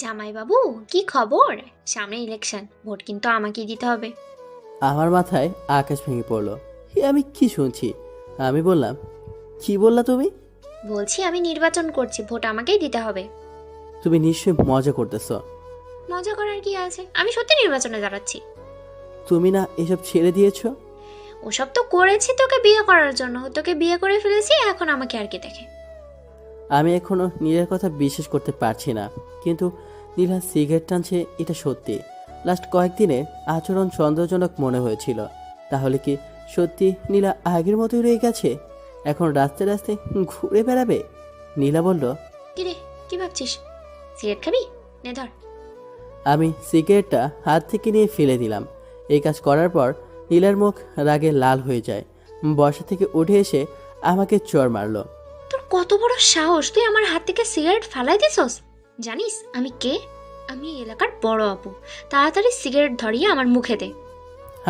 জামাইবাবু, কি খবর? সামনে ইলেকশন, ভোট কিন্তু আমাকেই দিতে হবে। আমার মাথায় আকাশ ভেঙে পড়লো। আমি কি শুনছি? আমি বললাম, কি বললা তুমি? বলছি আমি নির্বাচন করছি, ভোট আমাকেই দিতে হবে। তুমি নিশ্চয়ই মজা করতেছো। মজা করার কি আছে, আমি সত্যি নির্বাচনে দাঁড়াচ্ছি। তুমি না এসব ছেড়ে দিয়েছো? ওসব তো করেছি তোকে বিয়ে করার জন্য, তোকে বিয়ে করে ফেলেছি, এখন আমাকে আর কে দেখে? আমি এখনো নীলার কথা বিশ্বাস করতে পারছি না, কিন্তু নীলা সিগারেট টানছে এটা সত্যি। লাস্ট কয়েকদিনে আচরণ সন্দেহজনক মনে হয়েছিল। তাহলে কি সত্যি নীলা আগের মতোই রয়ে গেছে? এখন রাস্তায় রাস্তায় ঘুরে বেড়াবে? নীলা বলল, কি রে, কি ভাবছিস? সিগারেট খাবি? নে ধর। আমি সিগারেটটা হাত থেকে নিয়ে ফেলে দিলাম। এই কাজ করার পর নীলার মুখ রাগে লাল হয়ে যায়। বসা থেকে উঠে এসে আমাকে চড় মারলো। তোর কত বড় সাহস, তুই আমার হাত থেকে সিগারেট ফালাই দিছস? জানিস আমি কে? আমি এই এলাকার বড় আপু। তাড়াতাড়ি সিগারেট ধরিয়ে আমার মুখে দে।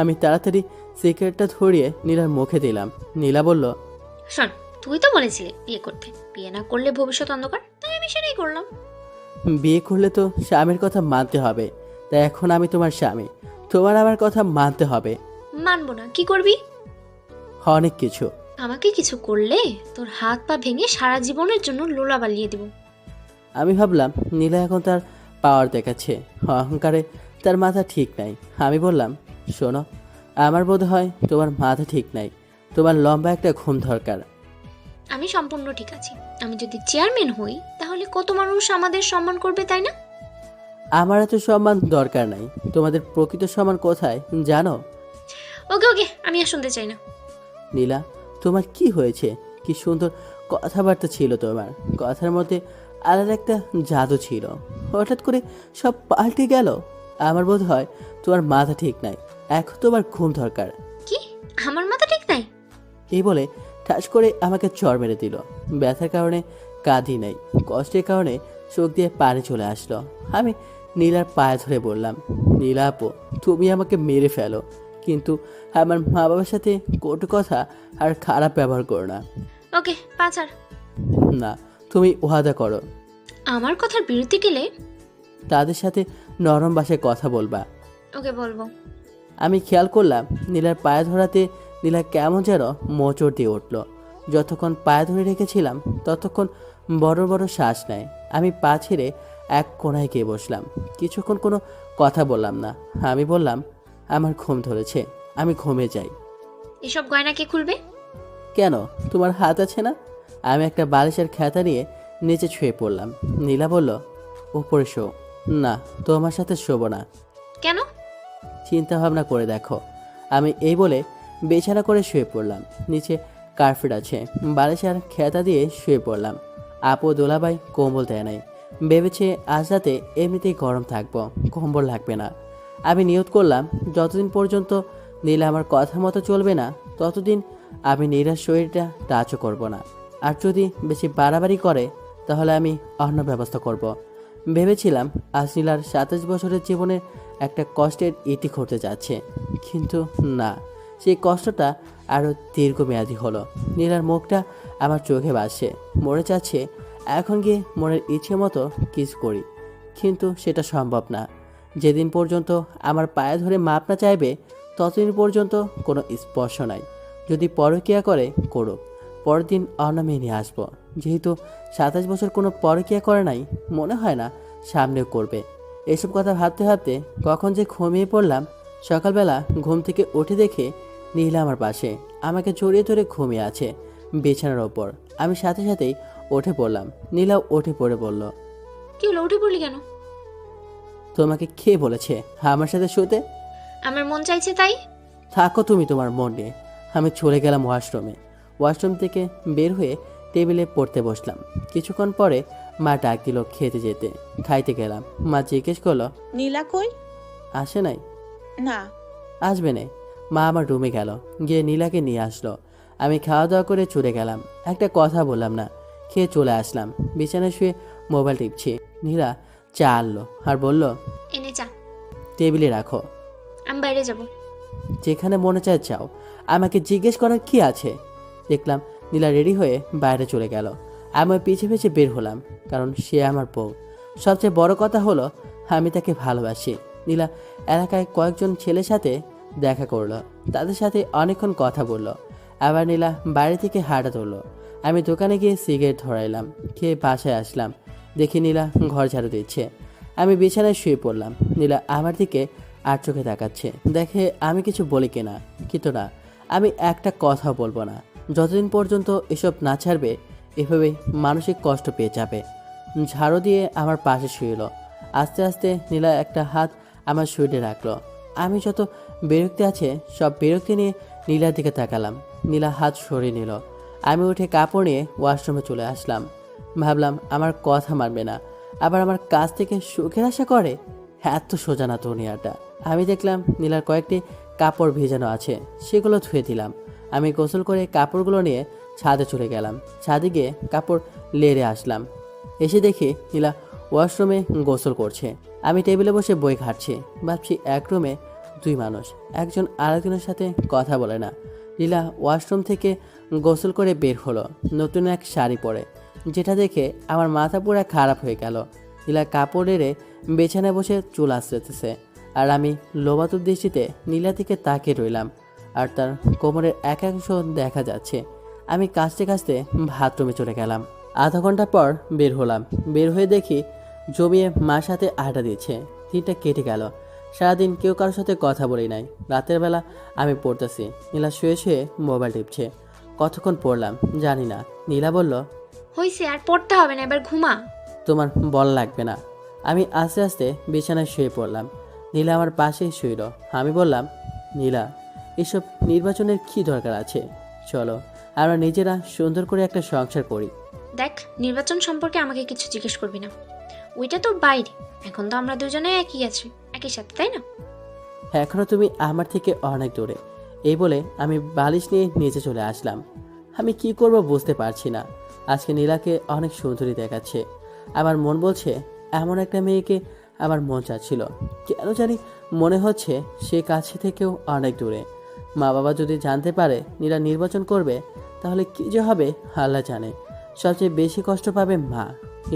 আমি তাড়াতাড়ি সিগারেটটা ধরিয়ে নীলার মুখে দিলাম। নীলা বলল, শোন, তুই তো বলেছিলি বিয়ে করতে, বিয়ে না করলে ভবিষ্যৎ অন্ধকার, তাই আমি সেটাই করলাম। বিয়ে করলে তো স্বামীর কথা মানতে হবে। তাই এখন আমি তোমার স্বামী, তোমার আমার কথা মানতে হবে। মানবো না, কি করবি? অনেক কিছু। আমাকে কিছু করলে তোর হাত পা ভেঙে সারা জীবনের জন্য লোলা বালিয়ে দেব। আমি ভাবলাম নীলা এখন তার পাওয়ার দেখাচ্ছে, অহংকারে তার মাথা ঠিক নাই। আমি বললাম, শোনো, আমার বোধ হয় তোমার মাথা ঠিক নাই, তোমার লম্বা একটা ঘুম দরকার। আমি সম্পূর্ণ ঠিক আছি। আমি যদি চেয়ারম্যান হই তাহলে কত মানুষ আমাদের সম্মান করবে, তাই না? আমার এত সম্মান দরকার নাই। তোমাদের প্রকৃত সম্মান কোথায় জানো? ওকে ওকে, আমি আর শুনতে চাই না। নীলা, তোমার কি হয়েছে? কি সুন্দর কথাবার্তা ছিল তোমার, কথার মধ্যে আলাদা একটা জাদু ছিল। হঠাৎ করে সব পাল্টে গেল। আমার বোধ হয় তোমার মাথা ঠিক নাই, এখন তোমার ঘুম দরকার। কি? আমার মাথা ঠিক নাই? এই বলে ঠাস করে আমাকে চড় মেরে দিল। ব্যথার কারণে কাঁদি নাই, কষ্টের কারণে চোখ দিয়ে পানি চলে আসলো। আমি নীলার পায়ে ধরে বললাম, নীলা আপু, তুমি আমাকে মেরে ফেলো, কিন্তু আমার মা বাবার সাথে কটু কথা আর খারাপ ব্যবহার করো না। ওকে, পাচার। না, তুমি ওয়াদা করো আমার কথার বিরুদ্ধে গেলে তাদের সাথে নরম ভাষায় কথা বলবা। ওকে বলবো। আমি খেয়াল করলাম নীলার পায়ে ধরাতে নীলা কেমন যেন মোচড় দিয়ে উঠল। যতক্ষণ পায়ে ধরে রেখেছিলাম ততক্ষণ বড় বড় শ্বাস নেয়। আমি পা ছেড়ে এক কোণায় গিয়ে বসলাম। কিছুক্ষণ কোনো কথা বললাম না। আমি বললাম, আমার ঘুম ধরেছে, আমি ঘুমে যাই। এসব গয়না কে খুলবে? কেন, তোমার হাত আছে না? আমি একটা বালিশের খেতা নিয়ে নিচে শুয়ে পড়লাম। নীলা বলল, উপরে শো। না, তোমার সাথে শোবো না। কেন? চিন্তা ভাবনা করে দেখো। আমি এই বলে বিছানা করে শুয়ে পড়লাম। নিচে কার্পেট আছে, বালিশ আর খেতা দিয়ে শুয়ে পড়লাম। আপু দোলাবাই কম্বল দেয় নাই, ভেবেছে আজ রাতে এমনিতেই গরম থাকবো, কম্বল লাগবে না। আমি নিয়ত করলাম যতদিন পর্যন্ত নীলা আমার কথা মতো চলবে না ততদিন আমি নীলার শরীরটা টাচও করব না। আর যদি বেশি বাড়াবাড়ি করে তাহলে আমি অন্য ব্যবস্থা করব। ভেবেছিলাম আজ নীলার 27 বছরের জীবনের একটা কষ্টের ইতি ঘটতে যাচ্ছে, কিন্তু না, সেই কষ্টটা আরও দীর্ঘমেয়াদী হলো। নীলার মুখটা আমার চোখে ভাসছে, মনে চাচ্ছে এখন গিয়ে মনের ইচ্ছে মতো কিস করি, কিন্তু সেটা সম্ভব না। যেদিন পর্যন্ত আমার পায়ে ধরে মাপ না চাইবে ততদিন পর্যন্ত কোনো স্পর্শ নাই। যদি পরকীয়া করে করুক, পরের দিন অন্য মেয়ে নিয়ে আসবো। যেহেতু 27 বছর কোনো পরকীয়া করে নাই, মনে হয় না সামনেও করবে। এসব কথা ভাবতে ভাবতে কখন যে ঘুমিয়ে পড়লাম। সকালবেলা ঘুম থেকে উঠে দেখে নীলা আমার পাশে আমাকে জড়িয়ে ধরে ঘুমিয়ে আছে বিছানার ওপর। আমি সাথে সাথেই উঠে পড়লাম। নীলাও উঠে পড়ে বলল, কি হলো, উঠে পড়লি কেন? তোমাকে কে বলেছে আমার সাথে শুতে? আমার মন চাইছে তাই। থাকো তুমি তোমার মন নিয়ে। আমি চলে গেলাম ওয়াশরুমে। ওয়াশরুম থেকে বের হয়ে টেবিলে পড়তে বসলাম। কিছুক্ষণ পরে মা ডাক দিল খেতে যেতে। খাইতে গেলাম। মা জিজ্ঞেস করলো, নীলা কই? আসে নাই? না। আসবে না। মা আমার রুমে গেল, গিয়ে নীলাকে নিয়ে আসলো। আমি খাওয়া দাওয়া করে চলে গেলাম। একটা কথা বললাম না, খেয়ে চলে আসলাম। বিছানায় শুয়ে মোবাইল টিপছি। নীলা চা আনলো আর বলল, এনে চা। টেবিলে রাখো। আমি বাইরে যাব। যেখানে মনে চায় চাও, আমাকে জিজ্ঞেস করার কি আছে? দেখলাম নীলা রেডি হয়ে বাইরে চলে গেল। আমি ওর পিছে পিছে বের হলাম, কারণ সে আমার বউ। সবচেয়ে বড় কথা হলো আমি তাকে ভালোবাসি। নীলা এলাকায় কয়েকজন ছেলের সাথে দেখা করলো, তাদের সাথে অনেকক্ষণ কথা বললো। আবার নীলা বাড়ি থেকে হাঁটা তুললো। আমি দোকানে গিয়ে সিগারেট ধরাইলাম, খেয়ে বাসায় আসলাম। দেখি নীলা ঘর ঝাড়ু দিচ্ছে। আমি বিছানায় শুয়ে পড়লাম। নীলা আমার দিকে আর চোখে তাকাচ্ছে, দেখে আমি কিছু বলি কিনা। কিন্তু না, আমি একটা কথাও বলবো না যতদিন পর্যন্ত এসব না ছাড়বে। এভাবে মানসিক কষ্ট পেয়ে যাবে। ঝাড়ু দিয়ে আমার পাশে শুইল। আস্তে আস্তে নীলা একটা হাত আমার শরীরে রাখলো। আমি যত বিরক্তি আছে সব বিরক্তি নিয়ে নীলার দিকে তাকালাম। নীলা হাত সরিয়ে নিল। আমি উঠে কাপড় নিয়ে ওয়াশরুমে চলে আসলাম। ভাবলাম আমার কথা মানবে না, আবার আমার কাছ থেকে সুখের আশা করে। এত সোজা না দুনিয়াটা। আমি দেখলাম নীলার কয়েকটি কাপড় ভেজানো আছে, সেগুলো ধুয়ে দিলাম। আমি গোসল করে কাপড়গুলো নিয়ে ছাদে চলে গেলাম। ছাদে গিয়ে কাপড় লেড়ে আসলাম। এসে দেখি নীলা ওয়াশরুমে গোসল করছে। আমি টেবিলে বসে বই ঘাঁটছি। ভাবছি এক রুমে দুই মানুষ, একজন আরেকজনের সাথে কথা বলে না। নীলা ওয়াশরুম থেকে গোসল করে বের হলো নতুন এক শাড়ি পরে, যেটা দেখে আমার মাথা পুরো খারাপ হয়ে গেল। নীলা কাপড় এড়ে বিছানায় বসে চুল আঁচড়েতেছে, আর আমি লোবাতুর দৃষ্টিতে নীলা দিকে তাকিয়ে রইলাম। আর তার কোমরের একাংশ দেখা যাচ্ছে। আমি কাঁচতে কাঁচতে বাথরুমে চলে গেলাম। আধা ঘন্টা পর বের হলাম। বের হয়ে দেখি জমিয়ে মার সাথে আড্ডা দিচ্ছে। দিনটা কেটে গেল। সারাদিন কেউ কারোর সাথে কথা বলি নাই। রাতের বেলা আমি পড়তেছি, নীলা শুয়ে শুয়ে মোবাইল টিপছে। কতক্ষণ পড়লাম জানি না। নীলা বলল, হইছে, আর পড়তে হবে না, এবার ঘুমা। তোমার বল লাগবে না। আমি আস্তে আস্তে বিছানায় শুয়ে পড়লাম। নীলা আমার পাশেই শুইল। আমি বললাম, নীলা, এসব নির্বাচনের কি দরকার আছে? চলো আমরা নিজেরা সুন্দর করে একটা সংসার করি। দেখ, নির্বাচন সম্পর্কে আমাকে কিছু জিজ্ঞেস করবি না, ওইটা তো বাইরে। এখন তো আমরা দুজনে একই আছি, একই সাথে, তাই না? এখনো তুমি আমার থেকে অনেক দূরে। এই বলে আমি বালিশ নিয়ে নিচে চলে আসলাম। আমি কি করব বুঝতে পারছি না। আজকে নীলাকে অনেক সুন্দরী দেখাচ্ছে। আমার মন বলছে এমন একটা মেয়েকে আমার মন চাচ্ছিল। কেন জানি মনে হচ্ছে সে কাছে থেকেও অনেক দূরে। মা বাবা যদি জানতে পারে নীলা নির্বাচন করবে, তাহলে কি যে হবে আল্লাহ জানে। সবচেয়ে বেশি কষ্ট পাবে মা।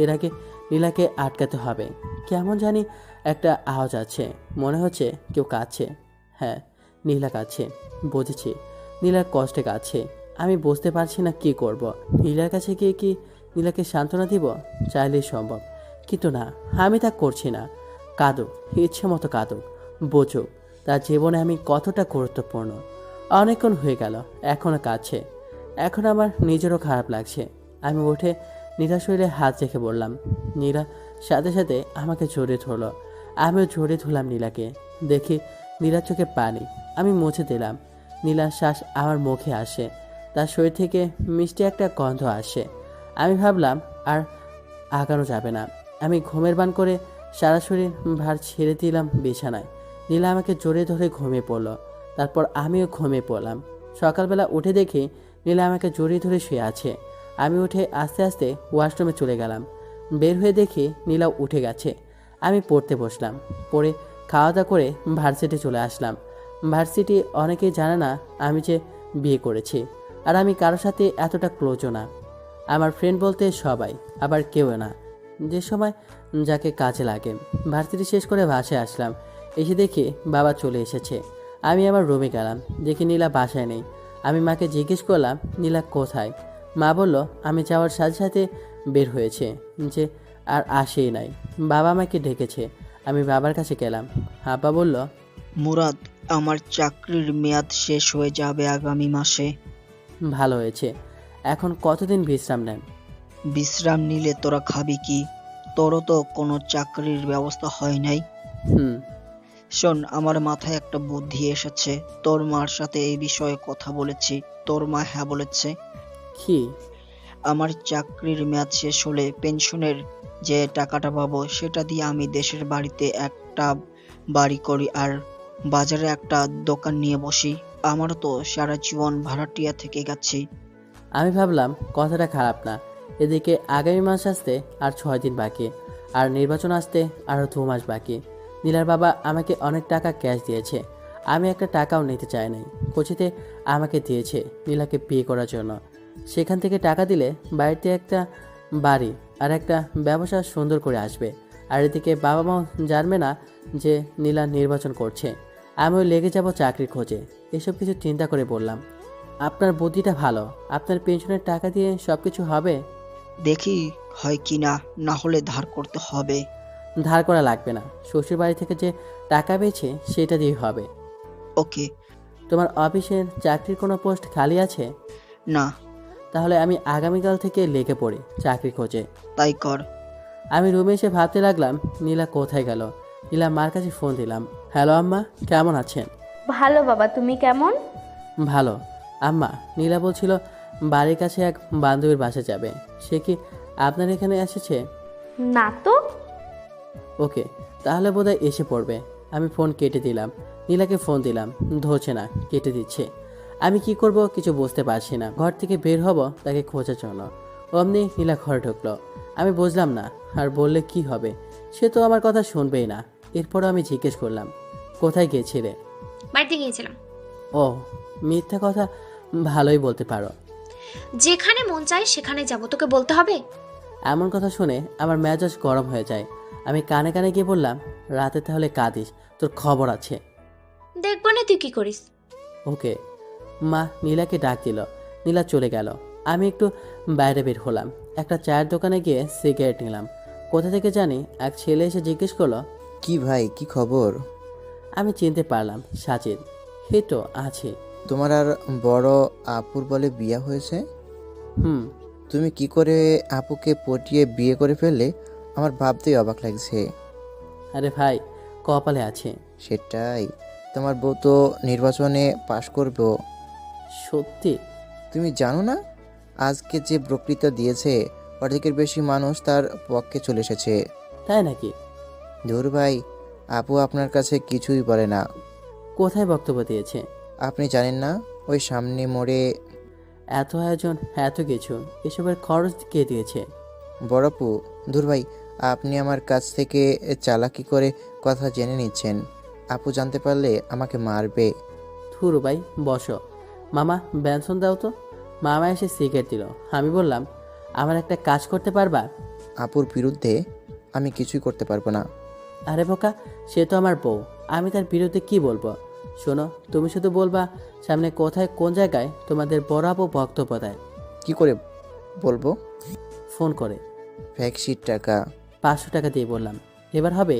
এর আগে নীলাকে আটকাতে হবে। কেমন জানি একটা আওয়াজ আছে, মনে হচ্ছে কেউ কাঁদছে। হ্যাঁ, নীলা কাঁদছে। বুঝেছি, নীলার কষ্টে কাঁদছে। আমি বুঝতে পারছি না কি করব। নীলার কাছে গিয়ে কি নীলাকে সান্ত্বনা দিব? চাইলেই সম্ভব, কিন্তু না, আমি তা করছি না। কাঁদুক, ইচ্ছে মতো কাঁদুক, বোঝুক তার জীবনে আমি কতটা গুরুত্বপূর্ণ। অনেকক্ষণ হয়ে গেল, এখনও কাঁদছে। এখন আমার নিজেরও খারাপ লাগছে। আমি উঠে নীলার শরীরে হাত রেখে বললাম। নীলা সাথে সাথে আমাকে জড়িয়ে ধরলো। আমিও জড়িয়ে ধরলাম নীলাকে। দেখি নীলার চোখে পানি। আমি মুছে দিলাম। নীলার শ্বাস আমার মুখে আসে। তার শরীর থেকে মিষ্টি একটা গন্ধ আসে। আমি ভাবলাম আর আগানো যাবে না। আমি ঘুমের বান করে সারা শরীর ভার ছেড়ে দিলাম বিছানায়। নীলা আমাকে জড়িয়ে ধরে ঘুমিয়ে পড়লো। তারপর আমিও ঘুমিয়ে পড়লাম। সকালবেলা উঠে দেখি নীলা আমাকে জড়িয়ে ধরে শুয়ে আছে। আমি উঠে আস্তে আস্তে ওয়াশরুমে চলে গেলাম। বের হয়ে দেখি নীলাও উঠে গেছে। আমি পড়তে বসলাম। পড়ে খাওয়া দাওয়া করে ভার্সিটি চলে আসলাম। ভার্সিটি অনেকেই জানে না আমি যে বিয়ে করেছি, আর আমি কারোর সাথে এতটা ক্লোজও না। আমার ফ্রেন্ড বলতে সবাই, আবার কেউ না, যে সময় যাকে কাজে লাগে। ভার্সিটি শেষ করে বাসায় আসলাম। এসে দেখি বাবা চলে এসেছে। আমি আমার রুমে গেলাম। দেখি নীলা বাসায় নেই। আমি মাকে জিজ্ঞেস করলাম নীলা কোথায়। মা বলল আমি যাওয়ার সাথে সাথে বের হয়েছে, যে আর আসেই নাই। বাবা আমাকে ডেকেছে। আমি বাবার কাছে গেলাম। আব্বা বলল, মুরাদ, আমার চাকরির মেয়াদ শেষ হয়ে যাবে আগামী মাসে। ভালো হয়েছে। এখন কতদিন বিশ্রাম নেন? বিশ্রাম নিলে তোরা খাবি কি? তোরও তো কোনো চাকরির ব্যবস্থা হয় নাই। হুম। শোন, আমার মাথায় একটা বুদ্ধি এসেছে। তোর মার সাথে এই বিষয়ে কথা বলেছি। তোর মা হ্যাঁ বলেছে। কি? আমার চাকরির মেয়াদ শেষ হলে পেনশনের যে টাকাটা পাবো সেটা দিয়ে আমি দেশের বাড়িতে একটা বাড়ি করি আর বাজারে একটা দোকান নিয়ে বসি। আমার তো সারা জীবন ভাড়াটিয়া থেকে গেছি। আমি ভাবলাম কথাটা খারাপ না। এদিকে আগামী মাস আসতে আর 6 দিন বাকি, আর নির্বাচন আসতে আরও 2 মাস বাকি। নীলার বাবা আমাকে অনেক টাকা ক্যাশ দিয়েছে। আমি একটা টাকাও নিতে চাই নাই। কোচিতে আমাকে দিয়েছে নীলাকে বিয়ে করার জন্য। সেখান থেকে টাকা দিলে বাড়িতে একটা বাড়ি আর একটা ব্যবসা সুন্দর করে আসবে। আর এদিকে বাবা মাও জানবে না যে নীলা নির্বাচন করছে। আমিও লেগে যাব চাকরির খোঁজে। এসব কিছু চিন্তা করে বললাম, আপনার বুদ্ধিটা ভালো। আপনার পেনশনের টাকা দিয়ে সব কিছু হবে? দেখি হয় কি না, না হলে ধার করতে হবে। ধার করা লাগবে না, শ্বশুর বাড়ি থেকে যে টাকা পেয়েছে সেটা দিয়ে হবে। ওকে। তোমার অফিসের চাকরির কোনো পোস্ট খালি আছে? না। তাহলে আমি আগামীকাল থেকে লেগে পড়ি চাকরি খোঁজে। তাই কর। আমি রুমে এসে ভাবতে লাগলাম নীলা কোথায় গেল। নীলা মার কাছে ফোন দিলাম। হ্যালো আম্মা, কেমন আছেন? ভালো বাবা, তুমি কেমন? ভালো। আম্মা, নীলা বলছিল বাড়ির কাছে এক বান্ধবীর বাসা যাবে। সে কি আপনার এখানে এসেছে? না তো। ওকে, তাহলে বোধহয় এসে পড়বে। আমি ফোন কেটে দিলাম। নীলাকে ফোন দিলাম, ধরছে না, কেটে দিচ্ছে। আমি কি করব কিছু বুঝতে পারছি না। ঘর থেকে বের হব তাকে খোঁজার জন্য, অমনি নীলা ঘরে ঢুকলো। আমি বুঝলাম না, আর বললে কি হবে, সে তো আমার কথা শুনবেই না। এরপরও আমি জিজ্ঞেস করলাম, কোথায় গিয়েছিলে? বাড়িতে গিয়েছিলাম। ও, মিথ্যা কথা ভালোই বলতে পারো। যেখানে মন চায় সেখানে যাব, তোকে বলতে হবে? এমন কথা শুনে আমার মেজাজ গরম হয়ে যায়। আমি কানে কানে গিয়ে বললাম, রাতে তাহলে কাঁদিস, তোর খবর আছে। দেখবো না তুই কি করিস। ওকে। মা নীলাকে ডাক দিল। নীলা চলে গেল। আমি একটু বাইরে বের হলাম। একটা চায়ের দোকানে গিয়ে সিগারেট নিলাম। কোথা থেকে জানি এক ছেলে এসে জিজ্ঞেস করলো, কি ভাই, কি খবর? আমি চিনতে পারলাম সাজিদ। হে তো আছে। তোমার আর বড় আপুর বলে বিয়ে হয়েছে? হুম। তুমি কি করে আপুকে পটিয়ে বিয়ে করে ফেললে? আমার ভাবতেই অবাক লাগছে। আরে ভাই, কপালে আছে। সেটাই, তোমার বউ তো নির্বাচনে পাশ করবে। সত্যি? তুমি জানো না, আজকে যে বক্তৃতা দিয়েছে অর্ধেকের বেশি মানুষ তার পক্ষে চলে এসেছে। তাই নাকি? ধুর ভাই, আপু আপনার কাছে কিছুই বলে না। কোথায় বক্তব্য দিয়েছে? আপনি জানেন না, ওই সামনে মোড়ে। এত আয়োজন, এত কিছু, এসবের খরচ কে দিয়েছে? বড় আপু। ধুর ভাই, আপনি আমার কাছ থেকে চালাকি করে কথা জেনে নিচ্ছেন। আপু জানতে পারলে আমাকে মারবে। থুরু ভাই, বসো। মামা ব্যঞ্জন দাও তো। মামা এসে সিগারেট দিল। আমি বললাম, আমার একটা কাজ করতে পারবা? আপুর বিরুদ্ধে আমি কিছুই করতে পারবো না। আরে বোকা, সে তো আমার বউ, আমি তার বিরুদ্ধে কি বলবো? শোনো, তুমি শুধু বলবা সামনে কোথায় কোন জায়গায় তোমাদের বড় আপু বক্তব্য দেয়। কি করে বলবো? ফোন করে। ভ্যাকসির টাকা। 500 টাকা দিয়ে বললাম। এবার হবে?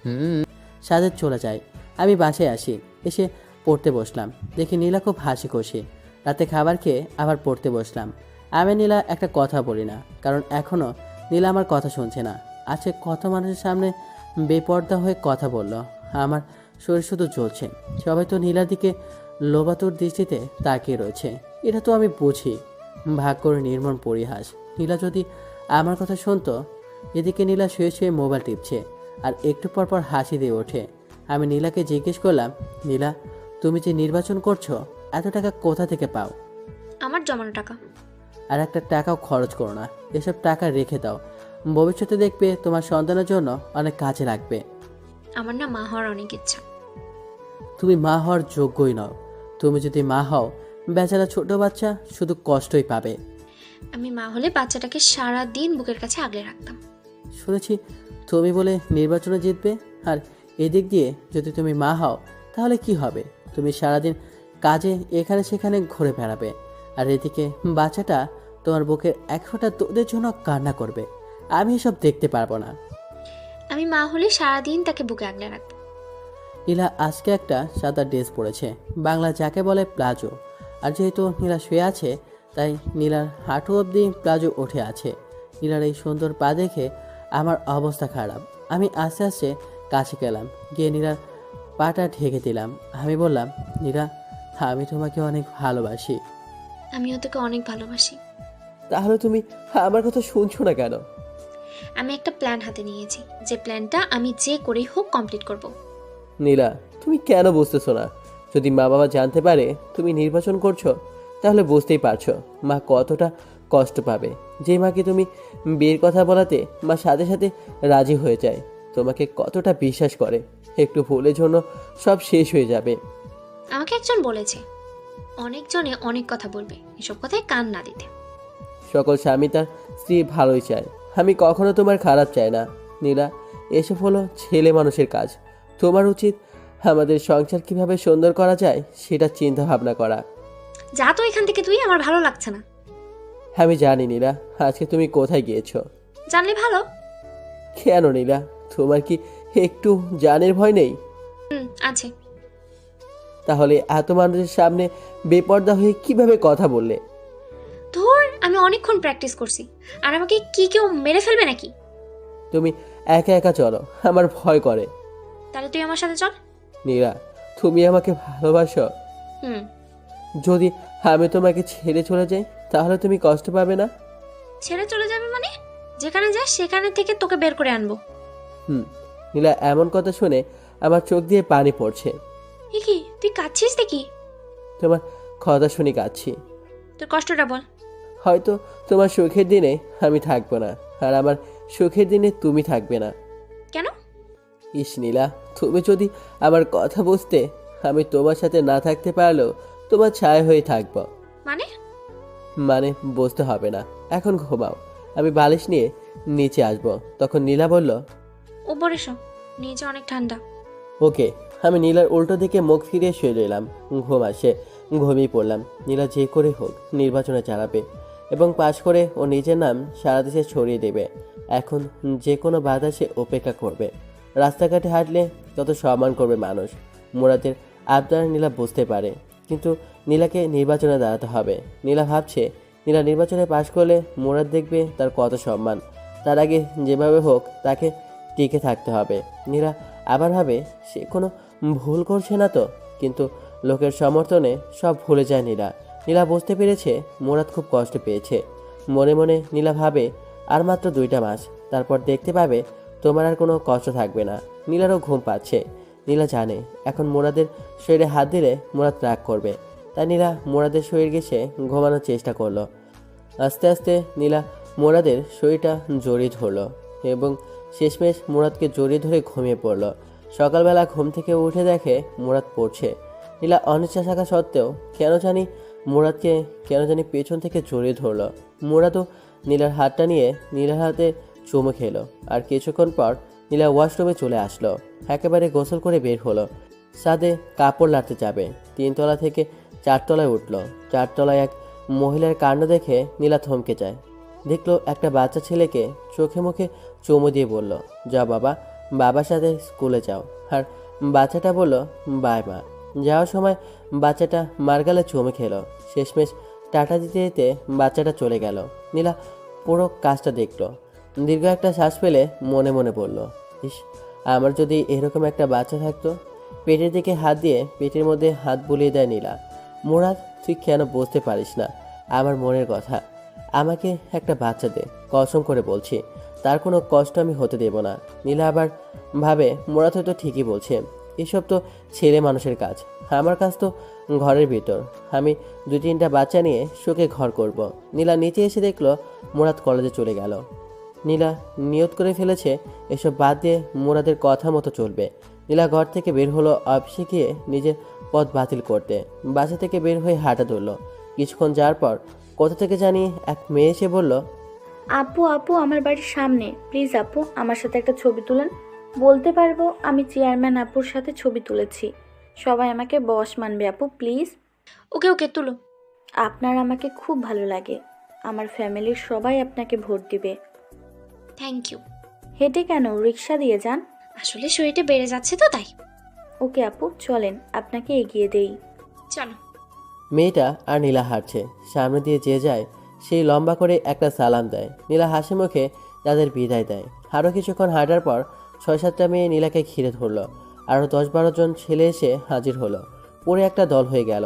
হুম। সাজেদ চলে যায়। আমি বাসায় আসি। এসে পড়তে বসলাম। দেখি নীলা খুব হাসি খুশি। রাতে খাবার খেয়ে আবার পড়তে বসলাম। আমি নীলা একটা কথা বলি না, কারণ এখনও নীলা আমার কথা শুনছে না। আজকে কত মানুষের সামনে বেপর্দা হয়ে কথা বলল। আমার শরীর শুধু জ্বলছে। সবাই তো নীলার দিকে লোভাতুর দৃষ্টিতে তাকিয়ে রয়েছে। এটা তো আমি বুঝি। ভাগ করে নির্মম পরিহাস। নীলা যদি আমার কথা শুনতো। এদিকে নীলা শুয়ে শুয়ে মোবাইল টিপছে, আর একটু পর পর হাসি দিয়ে ওঠে। আমি নীলাকে জিজ্ঞেস করলাম, নীলা, তুমি যে নির্বাচন করছো, এত টাকা কোথা থেকে পাও? আমার জমানো টাকা। আর একটা টাকাও খরচ করো না, এসব টাকা রেখে দাও। ভবিষ্যতে দেখবে তোমার সন্তানের জন্য অনেক কাজে লাগবে। আমার না মা হওয়ার অনেক ইচ্ছা। তুমি মা হওয়ার যোগ্যই নও। তুমি যদি মা হও, বেচারা ছোট বাচ্চা শুধু কষ্টই পাবে। আমি মা হলে বাচ্চাটাকে সারা দিন বুকের কাছে আগলে রাখতাম। শুনেছি তুমি বলে নির্বাচনে জিতবে, আর এদিক দিয়ে যদি তুমি মা হও তাহলে কি হবে? তুমি সারাদিন কাজে এখানে সেখানে ঘুরে বেড়াবে, আর এদিকে বাচ্চাটা তোমার বুকের এক ফোঁটা দুধের জন্য কান্না করবে। আমি এসব দেখতে পারবো না। আমি মা হলে সারাদিন তাকে বুকে আগলে রাখবো। নীলা আজকে একটা সাদা ড্রেস পরেছে, বাংলা যাকে বলে প্লাজো। আর যেহেতু নীলা শুয়ে আছে, তাই নীলার হাঁটু অবধি প্লাজো উঠে আছে। নীলার এই সুন্দর পা দেখে আমার অবস্থা খারাপ। আমি আস্তে আস্তে কাছে গেলাম, গিয়ে নীলার পাটা ঢেকে দিলাম। আমি বললাম, নীলা, আমি তোমাকে অনেক ভালোবাসি। আমিও তোকে অনেক ভালোবাসি। তাহলে তুমি আমার কথা শুনছো না কেন? আমি একটা প্ল্যান হাতে নিয়েছি, যে প্ল্যানটা আমি যে করেই হোক কমপ্লিট করব। নীলা, তুমি কেন বুঝতেছো না? যদি মা বাবা জানতে পারে তুমি নির্বাচন করছো, তাহলে বুঝতেই পারছো মা কতটা কষ্ট পাবে। যে মাকে তুমি বিয়ের কথা বলাতে মা সাথে সাথে রাজি হয়ে যায়, তোমাকে কতটা বিশ্বাস করে, একটু ভুলের জন্য সব শেষ হয়ে যাবে। আমাকে একজন বলেছে, অনেকজনে অনেক কথা বলবে, এসব কথায় কান না দিতে। সকল স্বামী তার স্ত্রী ভালোই চায়। আমি কখনো তোমার খারাপ চাই না। নীলা, এসব হলো ছেলে মানুষের কাজ। তোমার উচিত আমাদের সংসার কিভাবে সুন্দর করা যায় সেটা চিন্তা ভাবনা করা। যা তো এখান থেকে, তুই আমার ভালো লাগছে না। আমি জানি নীলা, আজকে তুমি কোথায় গিয়েছো। জানলে ভালো। কেন নীলা, তোমার কি একটু জানের ভয় নেই? আছে। তাহলে এত মানুষের সামনে বেপর্দা হয়ে কিভাবে কথা বললে? ধর, আমি অনেকক্ষণ প্র্যাকটিস করছি। আর আমাকে কি কেউ মেরে ফেলবে নাকি? তুমি একা একা চলো, আমার ভয় করে। তাহলে তুই আমার সাথে চল। নীলা, তুমি আমাকে ভালোবাসো? হুম। যদি আমি তোমাকে ছেড়ে চলে যাই তাহলে তুমি কষ্ট পাবে না? ছেড়ে চলে যাবে মানে? যেখানে যাস সেখানে থেকে তোকে বের করে আনবো। নীলা, এমন কথা শুনে আমার চোখ দিয়ে পানি পড়ছে। এ কি, তুই কাঁদছিস দেখি? তোমার কথা শুনে কাঁদছি। তোর কষ্টটা বল। হয়তো তোমার সুখের দিনে আমি থাকবো না, আর আমার সুখের দিনে তুমি থাকবে না। কেন? ইস নীলা, তুমি যদি আমার কথা বুঝতে, আমি তোমার সাথে না থাকতে পারলেও তোমার ছায়া হয়ে থাকবো। মানে? মানে বুঝতে হবে না, এখন ঘুমাও। আমি বালিশ নিয়ে নিচে আসবো। তখন নীলা বলল, উপরে এসো, নিচে অনেক ঠান্ডা। ওকে। আমি নীলার উল্টো দিকে মুখ ফিরিয়ে শুয়ে রইলাম। ঘুম আসে, ঘুমিয়ে পড়লাম। নীলা যে করে হোক নির্বাচনে চালাবে এবং পাশ করে ও নিজের নাম সারা দেশে ছড়িয়ে দেবে। এখন যে কোনো বাধা সে উপেক্ষা করবে। রাস্তাঘাটে হাঁটলে তত সম্মান করবে মানুষ। মুরাদের আবদার নীলা বুঝতে পারে, কিন্তু নীলাকে নির্বাচনে দাঁড়াতে হবে। নীলা ভাবছে, নীলা নির্বাচনে পাশ করলে মুরাদ দেখবে তার কত সম্মান। তার আগে যেভাবে হোক তাকে টিকে থাকতে হবে। নীলা আবার ভাবে, সে কোনো ভুল করছে না তো? কিন্তু লোকের সমর্থনে সব ভুলে যায় নীলা। নীলা বুঝতে পেরেছে মুরাদ খুব কষ্ট পেয়েছে। মনে মনে নীলা ভাবে, আর মাত্র 2টা মাস, তারপর দেখতে পাবে তোমার আর কোনো কষ্ট থাকবে না। নীলারও ঘুম পাচ্ছে। নীলা জানে এখন মুরাদের শরীরে হাত দিলে মুরাদ রাগ করবে, তাই নীলা মুরাদের শরীর ঘেঁষে ঘুমানোর চেষ্টা করলো। আস্তে আস্তে নীলা মুরাদের শরীরটা জড়িয়ে ধরলো এবং শেষমেশ মুরাদকে জড়িয়ে ধরে ঘুমিয়ে পড়ল। সকালবেলা ঘুম থেকে উঠে দেখে মুরাদ পড়ছে। নীলা অনিচ্ছা থাকা সত্ত্বেও মুরাদকে কেন জানি পেছন থেকে জড়িয়ে ধরলো। মুরাদও নীলার হাতটা নিয়ে নীলার হাতে চুমু খেলো। আর কিছুক্ষণ পর নীলা ওয়াশরুমে চলে আসলো। একেবারে গোসল করে বের হলো। ছাদে কাপড় লাড়তে যাবে। 3তলা থেকে 4তলায় উঠলো। 4তলায় এক মহিলার কাণ্ড দেখে নীলা থমকে যায়। দেখলো একটা বাচ্চা ছেলেকে চোখে মুখে চুমু দিয়ে বলল, যা বাবা, বাবার সাথে স্কুলে যাও। আর বাচ্চাটা বলল, বাই মা। যাওয়ার সময় বাচ্চাটা মার গালে চুমু খেলো। শেষমেশ টাটা দিতে দিতে বাচ্চাটা চলে গেল। নীলা পুরো কাজটা দেখলো। দীর্ঘ একটা শ্বাস ফেলে মনে মনে বলল, ইস, আমার যদি এরকম একটা বাচ্চা থাকতো। পেটের দিকে হাত দিয়ে পেটের মধ্যে হাত বুলিয়ে দেয় নীলা। মুরাদ, তুই কেন বুঝতে পারিস না আমার মনের কথা? আমাকে একটা বাচ্চা দে, কসম করে বলছি, তার কোনো কষ্ট আমি হতে দেব না। নীলা আবার ভাবে, মুরাদ হয়তো ঠিকই বলছে, এসব তো ছেলে মানুষের কাজ। আমার কাজ তো ঘরের ভিতর। আমি 2-3টা বাচ্চা নিয়ে সুখে ঘর করব। নীলা নিচে এসে দেখলো মুরাদ কলেজে চলে গেল। নীলা নিয়ত করে ফেলেছে এসব বাদ দিয়ে মুরাদের কথা মতো চলবে। নীলা ঘর থেকে বের হলো অফিসে গিয়ে নিজের পথ বাতিল করতে। বাসা থেকে বের হয়ে হাঁটা ধরলো। কিছুক্ষণ যাওয়ার পর কোথা থেকে জানি এক মেয়ে এসে বলল, আপু আপু আমার বাড়ির সামনে, প্লিজ আপু আমার সাথে একটা ছবি তুলেন। বলতে পারবো আমি চেয়ারম্যান আপুর সাথে ছবি তুলেছি। সবাই আমাকে বস মানবে আপু, প্লিজ। ওকে ওকে, তুলো। আপনার আমাকে খুব ভালো লাগে। আমার ফ্যামিলির সবাই আপনাকে ভোট দিবে। Thank you. হেঁটে কেন, রিক্সা দিয়ে যান। আসলে শরীরটা বেড়ে যাচ্ছে তো তাই। ওকে আপু, চলেন আপনাকে এগিয়ে দেই। চলো। মেয়েটা আর নীলা হাঁটছে। সামনে দিয়ে যে যায় সেই লম্বা করে একটা সালাম দেয়। নীলা হাসি মুখে তাদের বিদায় দেয়। আরও কিছুক্ষণ হাঁটার পর 6-7টা মেয়ে নীলাকে ঘিরে ধরলো। আরও 10-12 জন ছেলে এসে হাজির হলো। পুরো একটা দল হয়ে গেল।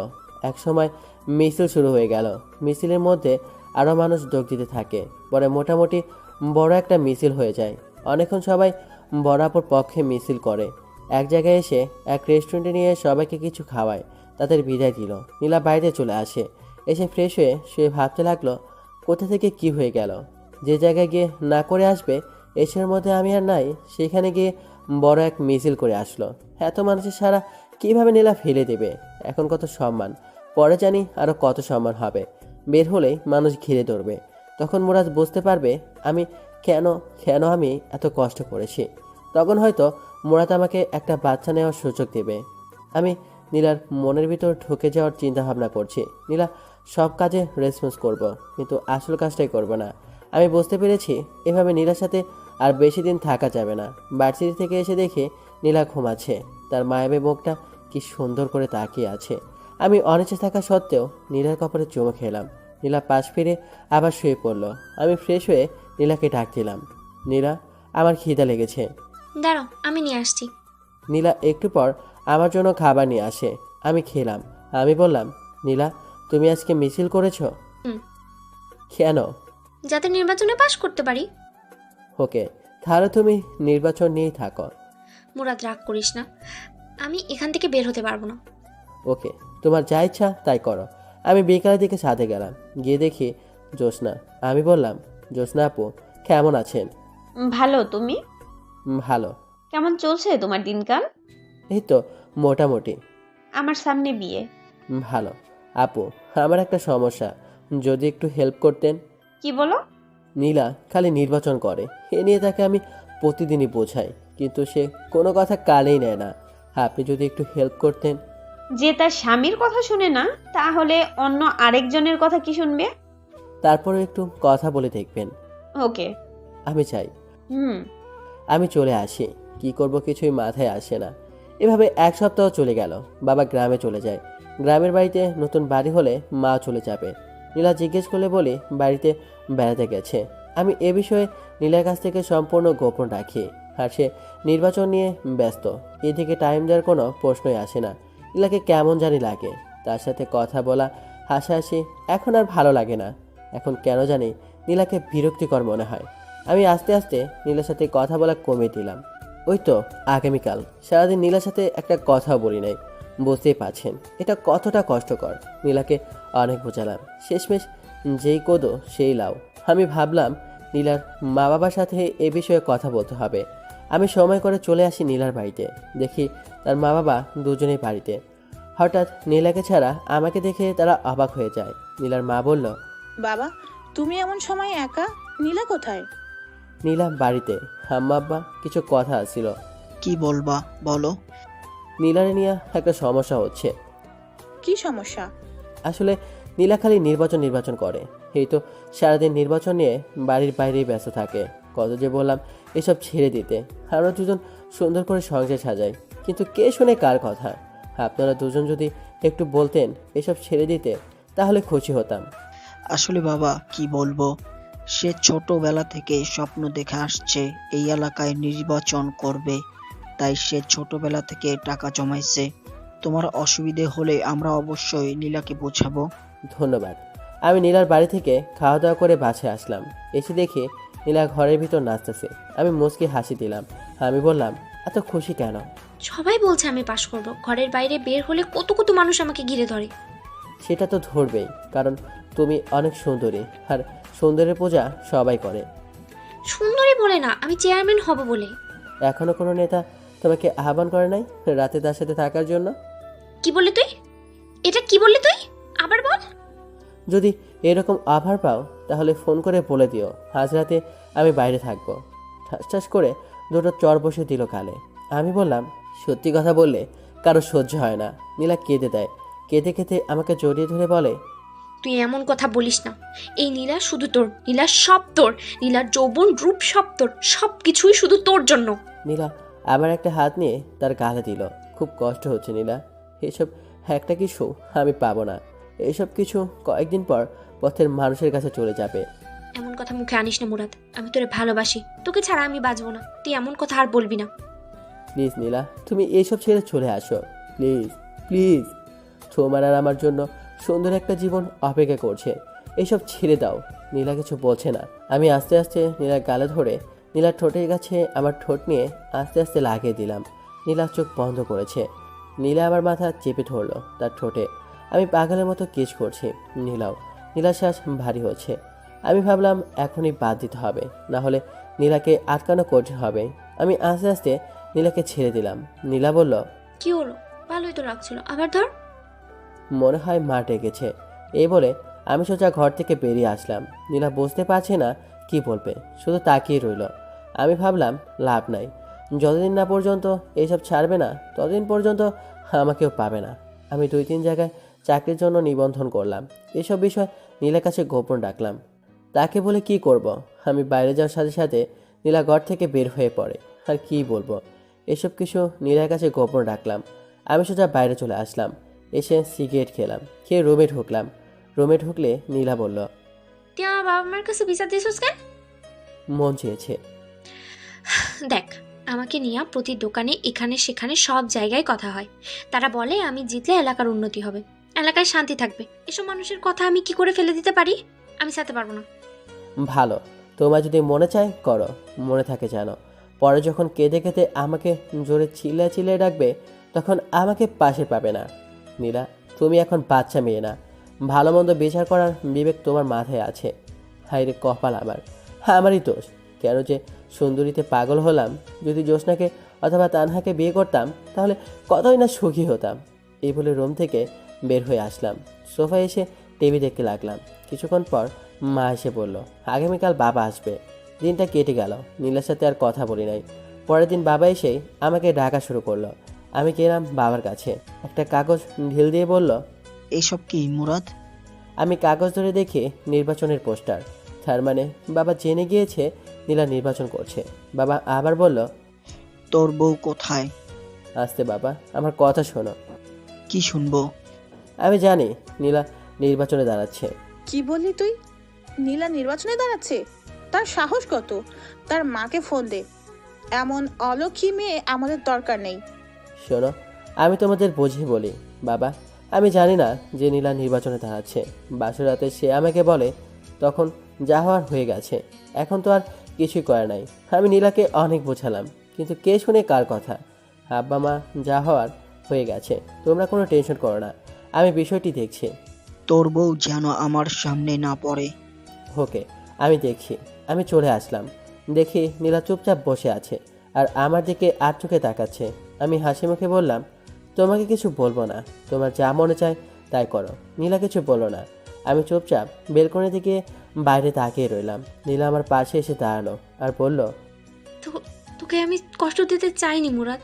এক সময় মিছিল শুরু হয়ে গেল। মিছিলের মধ্যে আরও মানুষ যোগ দিতে থাকে। পরে মোটামুটি বড় একটা মিছিল হয়ে যায়। অনেকক্ষণ সবাই বরাবর পক্ষে মিছিল করে। এক জায়গায় এসে এক রেস্টুরেন্টে নিয়ে সবাইকে কিছু খাওয়ায়। তাদের বিদায় দিল। নীলা বাইরে চলে আসে। এসে ফ্রেশ হয়ে শুয়ে ভাবতে লাগলো, কোথা থেকে কি হয়ে গেল। যে জায়গায় গিয়ে না করে আসবে এসের মধ্যে আমি আর নাই, সেখানে গিয়ে বড় এক মিছিল করে আসলো। এত মানুষের সারা কিভাবে নীলা ফেলে দেবে? এখন কত সম্মান, পরে জানি আরও কত সম্মান হবে। বের হলেই মানুষ ঘিরে ধরবে। তখন মুরাদ বুঝতে পারবে আমি কেন কেন আমি এত কষ্ট করেছি। তখন হয়তো মুরাদ আমাকে একটা বাচ্চা নেওয়ার সুযোগ দেবে। আমি নীলার মনের ভিতর ঢুকে যাওয়ার চিন্তা ভাবনা করছি। নীলা সব কাজে রেসপন্স করব, কিন্তু আসল কাজটাই করব না। আমি বুঝতে পেরেছি এভাবে নীলার সাথে আর বেশি দিন থাকা যাবে না। ভার্সিটি থেকে এসে দেখে নীলা ঘুমাচ্ছে, তার মায়াবী মুখটা কি সুন্দর করে তাকিয়ে আছে। আমি অনিচ্ছা থাকা সত্ত্বেও নীলার কপালে চুমু খেলাম। নীলা পাশ ফিরে আবার শুয়ে পড়ল। আমি ফ্রেশ হয়ে নীলাকে ডাক দিলাম, নীলা আমার খিদা লেগেছে। দাঁড়াও, আমি নিয়ে আসছি। নীলা একটু পর আমার জন্য খাবার নিয়ে আসে। আমি খেলাম। আমি বললাম, নীলা তুমি আজকে মিছিল করেছো? হুম। কেন? যাতে নির্বাচনে পাশ করতে পারি। ওকে, তাহলে তুমি নির্বাচন নিয়েই থাকো। মুরাদ, রাগ করিস না, আমি এখান থেকে বের হতে পারবো না। ওকে, তোমার যা ইচ্ছা তাই করো। আমি বিকালের দিকে ছাদে গেলাম, গিয়ে দেখি জ্যোৎস্না। আমি বললাম, জ্যোৎস্না আপু কেমন আছেন? ভালো, তুমি? ভালো। কেমন চলছে তোমার দিনকাল? এই তো মোটামুটি। আমার সামনে বিয়ে। ভালো। আপু আমার একটা সমস্যা, যদি একটু হেল্প করতেন। কি বলো? নীলা খালি নির্বাচন করে, এ নিয়ে তাকে আমি প্রতিদিনই বোঝাই, কিন্তু সে কোনো কথা কানেই নেয় না। আপনি যদি একটু হেল্প করতেন। যে তার স্বামীর কথা শুনে না, তাহলে অন্য আরেকজনের কথা কি শুনবে? তারপরে একটু কথা বলে দেখবেন। ওকে। আমি চাই। হুম। আমি চলে আসি, কি করব কিছুই মাথায় আসে না। এভাবে এক সপ্তাহ চলে গেল। বাবা গ্রামে চলে যায়। গ্রামের বাড়িতে নতুন বাড়ি হলে মা চলে যাবে। নীলা জিজ্ঞেস করলে বলি বাড়িতে বেড়াতে গেছে। আমি এ বিষয়ে নীলার কাছ থেকে সম্পূর্ণ গোপন রাখি। আর সে নির্বাচন নিয়ে ব্যস্ত, এদিকে টাইম দেওয়ার কোনো প্রশ্নই আসে না। নীলাকে কেমন জানি লাগে, তার সাথে কথা বলা, হাসাহাসি এখন আর ভালো লাগে না। এখন কেন জানি নীলাকে বিরক্তিকর মনে হয়। আমি আস্তে আস্তে নীলার সাথে কথা বলা কমিয়ে দিলাম। ওই তো আগামীকাল সারাদিন নীলার সাথে একটা কথাও বলি নাই। বুঝতেই পারছেন এটা কতটা কষ্টকর। নীলাকে অনেক বোঝালাম, শেষমেশ যেই কোদো সেই লাউ। আমি ভাবলাম নীলার মা বাবার সাথে এ বিষয়ে কথা বলতে হবে। আমি সময় করে চলে আসি নীলার বাড়িতে। দেখি তার মা বাবা দুজনেই বাড়িতে। হঠাৎ নীলাকে ছাড়া আমাকে দেখে তারা অবাক হয়ে যায়। নীলার মা বলল, বাবা, তুমি এমন সময় একা? নীলা কোথায়? নীলা বাড়িতে, আম্মা আব্বা কিছু কথা ছিল। কি বলবা বলো। নীলারে নিয়ে একটা সমস্যা হচ্ছে। কি সমস্যা? আসলে নীলা খালি নির্বাচন করে। এই তো সারাদিন নির্বাচন নিয়ে বাড়ির বাইরেই ব্যস্ত থাকে। কত যে বললাম এসব ছেড়ে দিতে, আমরা দুজন সুন্দর করে সংসার সাজাই, কিন্তু কে শুনে কার কথা। আপনারা দুজন যদি একটু বলতেন এসব ছেড়ে দিতে, তাহলে খুশি হতাম। আসলে বাবা কি বলবো, সে ছোটবেলা থেকে স্বপ্ন দেখে আসছে এই এলাকায় নির্বাচন করবে, তাই সে ছোটবেলা থেকে টাকা জমাইছে। তোমার অসুবিধে হলে আমরা অবশ্যই নীলাকে বোঝাবো। ধন্যবাদ। আমি নীলার বাড়ি থেকে খাওয়া দাওয়া করে বাসায় আসলাম। এসে দেখে নীলা ঘরের ভিতর নাচতেছে। আমি মুচকি হাসি দিলাম। আমি বললাম, এত খুশি কেন? সবাই বলছে আমি পাশ করব। ঘরের বাইরে বের হলে কত কত মানুষ আমাকে ঘিরে ধরে। সেটা তো ধরবেই, কারণ তুমি অনেক সুন্দরী, আর সুন্দরের পূজা সবাই করে। সুন্দরী বলে না, আমি চেয়ারম্যান হব বলে। এখনো কোনো নেতা তোমাকে আহ্বান করে নাই রাতে তার সাথে থাকার জন্য? কি বললি তুই? এটা কি বললি তুই? আবার বল। যদি এরকম অফার পাও তাহলে ফোন করে বলে দিও আজ রাতে আমি বাইরে থাকবো। ঠাস ঠাস করে দুটো চর বসে দিল গালে। আমি বললাম, সত্যি কথা বললে কারো সহ্য হয় না। নীলা কেঁদে দেয়। কেঁদে কেঁদে আমাকে জড়িয়ে ধরে বলে, তুই এমন কথা বলিস না। এই নীলা শুধু তোর, নীলা সব তোর। নীলার যৌবন রূপ সব তোর, সব কিছুই শুধু তোর জন্য। নীলা আমার একটা হাত নিয়ে তার গালে দিল। খুব কষ্ট হচ্ছে নীলা, এসব একটা কিছু আমি পাবো না। এসব কিছু কয়েকদিন পর পথের মানুষের কাছে চলে যাবে। এমন কথা মুখে আনিস না মুরাদ, আমি তোরে ভালোবাসি, তোকে ছাড়া আমি বাঁচবো না। তুই এমন কথা আর বলবি না। প্লিজ নীলা, তুমি এইসব ছেড়ে চলে আসো, প্লিজ প্লিজ। তোমার আর আমার জন্য সুন্দর একটা জীবন অপেক্ষা করছে, এইসব ছেড়ে দাও। নীলা কিছু বলছে না। আমি আস্তে আস্তে নীলার গালে ধরে নীলার ঠোঁটের কাছে আমার ঠোঁট নিয়ে আস্তে আস্তে লাগিয়ে দিলাম। নীলা চোখ বন্ধ করেছে। নীলা আমার মাথা চেপে ধরলো তার ঠোঁটে। আমি পাগলের মতো কিস করছি। নীলার শ্বাস ভারী হচ্ছে। আমি ভাবলাম এখনই বাদ দিতে হবে, না হলে নীলাকে আটকানো করতে হবে। আমি আস্তে আস্তে নীলাকে ছেড়ে দিলাম। নীলা বলল, কি হলো? ভালোই তো লাগছিল, আবার ধর। মনে হয় মা ডেকেছে। এই বলে আমি সোজা ঘর থেকে বেরিয়ে আসলাম। নীলা বুঝতে পারছে না কি বলবে, শুধু তাকিয়ে রইল। আমি ভাবলাম লাভ নাই, যতদিন না পর্যন্ত এইসব ছাড়বে না ততদিন পর্যন্ত আমাকেও পাবে না। আমি 2-3 জায়গায় চাকরির জন্য নিবন্ধন করলাম। এসব বিষয় নীলার কাছে গোপন রাখলাম। তাকে বলে কি করব? আমি বাইরে যাওয়ার সাথে সাথে নীলা ঘর থেকে বের হয়ে পড়ে। আর কি বলবো, এসব কিছু নীলার কাছে গোপন রাখলাম। আমি সোজা বাইরে চলে আসলাম। এসে সিগারেট খেলাম, খেয়ে রুমে ঢুকলাম। রুমে ঢুকলে নীলা বলল, তুই আমার বাবা মার কাছে বিচার দিছিস কেন? মন চেয়েছে। দেখ, আমাকে নিয়ে প্রতি দোকানে এখানে সেখানে সব জায়গায় কথা হয়। তারা বলে আমি জিতলে এলাকার উন্নতি হবে, এলাকায় শান্তি থাকবে। এসব মানুষের কথা আমি কি করে ফেলে দিতে পারি? আমি চাইতে পারবো না। ভালো, তোমার যদি মনে চায় করো, মনে থাকে জানো। পরে যখন কেঁদে কেঁদে আমাকে জোরে চিল্লায় চিল্লায় ডাকবে তখন আমাকে পাশে পাবে না। নীলা, তুমি এখন বাচ্চা মেয়ে না, ভালো মন্দ বিচার করার বিবেক তোমার মাথায় আছে। হায় রে কপাল আমার, আমারই দোষ। কেন যে সুন্দরীতে পাগল হলাম। যদি জ্যোৎস্নাকে অথবা তানহাকে বিয়ে করতাম তাহলে কতই না সুখী হতাম। এই বলে রুম থেকে বের হয়ে আসলাম। সোফায় এসে টিভি দেখতে লাগলাম। কিছুক্ষণ পর মা এসে বলল আগামীকাল বাবা আসবে। দিনটা কেটে গেল, নীলার সাথে আর কথা বলি নাই। পরের দিন বাবা এসেই আমাকে ডাকা শুরু করলো। আমি গেলাম বাবার কাছে, একটা কাগজ ঢিল দিয়ে বলল, এইসব কি মুরাদ? আমি কাগজ ধরে দেখি নির্বাচনের পোস্টার। তার মানে বাবা জেনে গিয়েছে নীলা নির্বাচন করছে। বাবা আবার বলল, তোর বউ কোথায়? আস্তে বাবা, আমার কথা শোনো। কি শুনবো? আমি জানি নীলা নির্বাচনে দাঁড়াচ্ছে। কি বললি তুই? নীলা নির্বাচনে দাঁড়াচ্ছে? তার সাহস কত? তার মাকে ফোন দে। এমন অলক্ষী মেয়ে আমাদের দরকার নেই। শোনো, আমি তোমাদের বুঝিয়ে বলি বাবা, আমি জানি না যে নীলা নির্বাচনে দাঁড়াচ্ছে। বাসর রাতে সে আমাকে বলে, তখন যা হওয়ার হয়ে গেছে, এখন তো আর কিছুই করে নাই। আমি নীলাকে অনেক বোঝালাম, কিন্তু কে শুনে কার কথা। আব্বা মা যা হওয়ার হয়ে গেছে, তোমরা কোনো টেনশন করো না, আমি বিষয়টি দেখছি। তোর বউ যেন আমার সামনে না পড়ে। ওকে, আমি দেখছি। আমি চলে আসলাম, দেখি নীলা চুপচাপ বসে আছে আর আমার দিকে আর চোখে তাকাচ্ছে। আমি হাসি মুখে বললাম, তোমাকে কিছু বলবো না, তোমার যা মনে চায় তাই করো। নীলা কিছু বললো না। আমি চুপচাপ বেলকনি দিকে বাইরে তাকিয়ে রইলাম। নীলা আমার পাশে এসে দাঁড়ালো আর বলল, তোকে আমি কষ্ট দিতে চাইনি মুরাদ।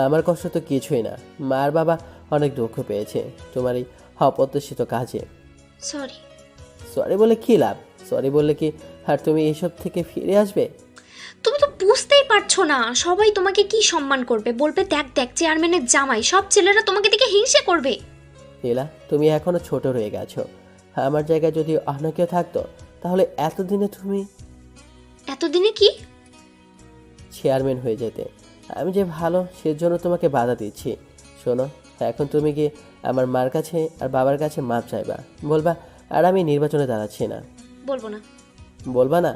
আমার কষ্ট তো কিছুই না, মার বাবা অনেক দুঃখ পেয়েছে তোমার এই অপ্রত্যাশিত কাজে। সরি। সরি বলে কি লাভ? সরি বললে কি আর তুমি এইসব থেকে ফিরে আসবে? তুমি তো বুঝতেই পারছো না, সবাই তোমাকে কি সম্মান করবে, বলবে দেখ দেখ চেয়ারম্যানের জামাই। সব ছেলেরা তোমাকে দেখে হিংসে করবে। নীলা, তুমি এখনো ছোট রয়ে গেছো। আমার জায়গায় যদি অন্য কেউ থাকতো তাহলে এতদিনে কি? চেয়ারম্যান হয়ে যেতে। আমি যে ভালো সেজন্য তোমাকে বাধা দিচ্ছি। শোনো, এখন তুমি গিয়ে আমার মার কাছে আর বাবার কাছে মাপ চাইবা, বলবা আর আমি নির্বাচনে দাঁড়াচ্ছি না। বলবো না। বলবা না?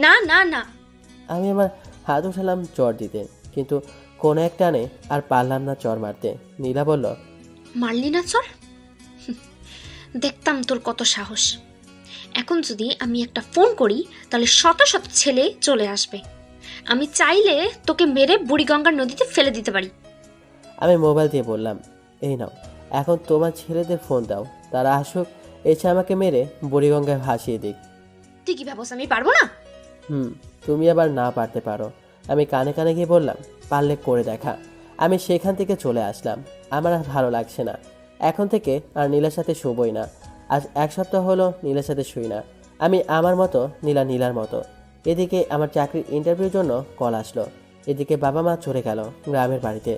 না না না। আমি আমার হাত উঠালাম চর দিতে, কিন্তু কোনো এক টানে আর পারলাম না চর মারতে। নীলা বলল, মারলি না চর? দেখতাম তোর কত সাহস। এখন যদি আমি একটা ফোন করি তাহলে শত শত ছেলে চলে আসবে। আমি চাইলে তোকে মেরে বুড়িগঙ্গার নদীতে ফেলে দিতে পারি। আমি মোবাইল দিয়ে বললাম, এই নাও, এখন তোমার ছেলেদের ফোন দাও, তারা আসুক, এসে আমাকে মেরে বুড়িগঙ্গায় ভাসিয়ে দিক। তুই কি ভাবছ আমি পারবো না? তুমি আবার না পারতে পারো। আমি কানে কানে গিয়ে বললাম, পারলে করে দেখা। আমি সেখান থেকে চলে আসলাম। আমার আর ভালো লাগছে না। এখন থেকে আর নীলার সাথে শুবই না। আজ 1 সপ্তাহ হলো নীলার সাথে শুই না। আমি আমার মতো, নীলা নীলার মতো। এদিকে আমার চাকরির ইন্টারভিউর জন্য কল আসলো। এদিকে বাবা মা চলে গেল গ্রামের বাড়িতে।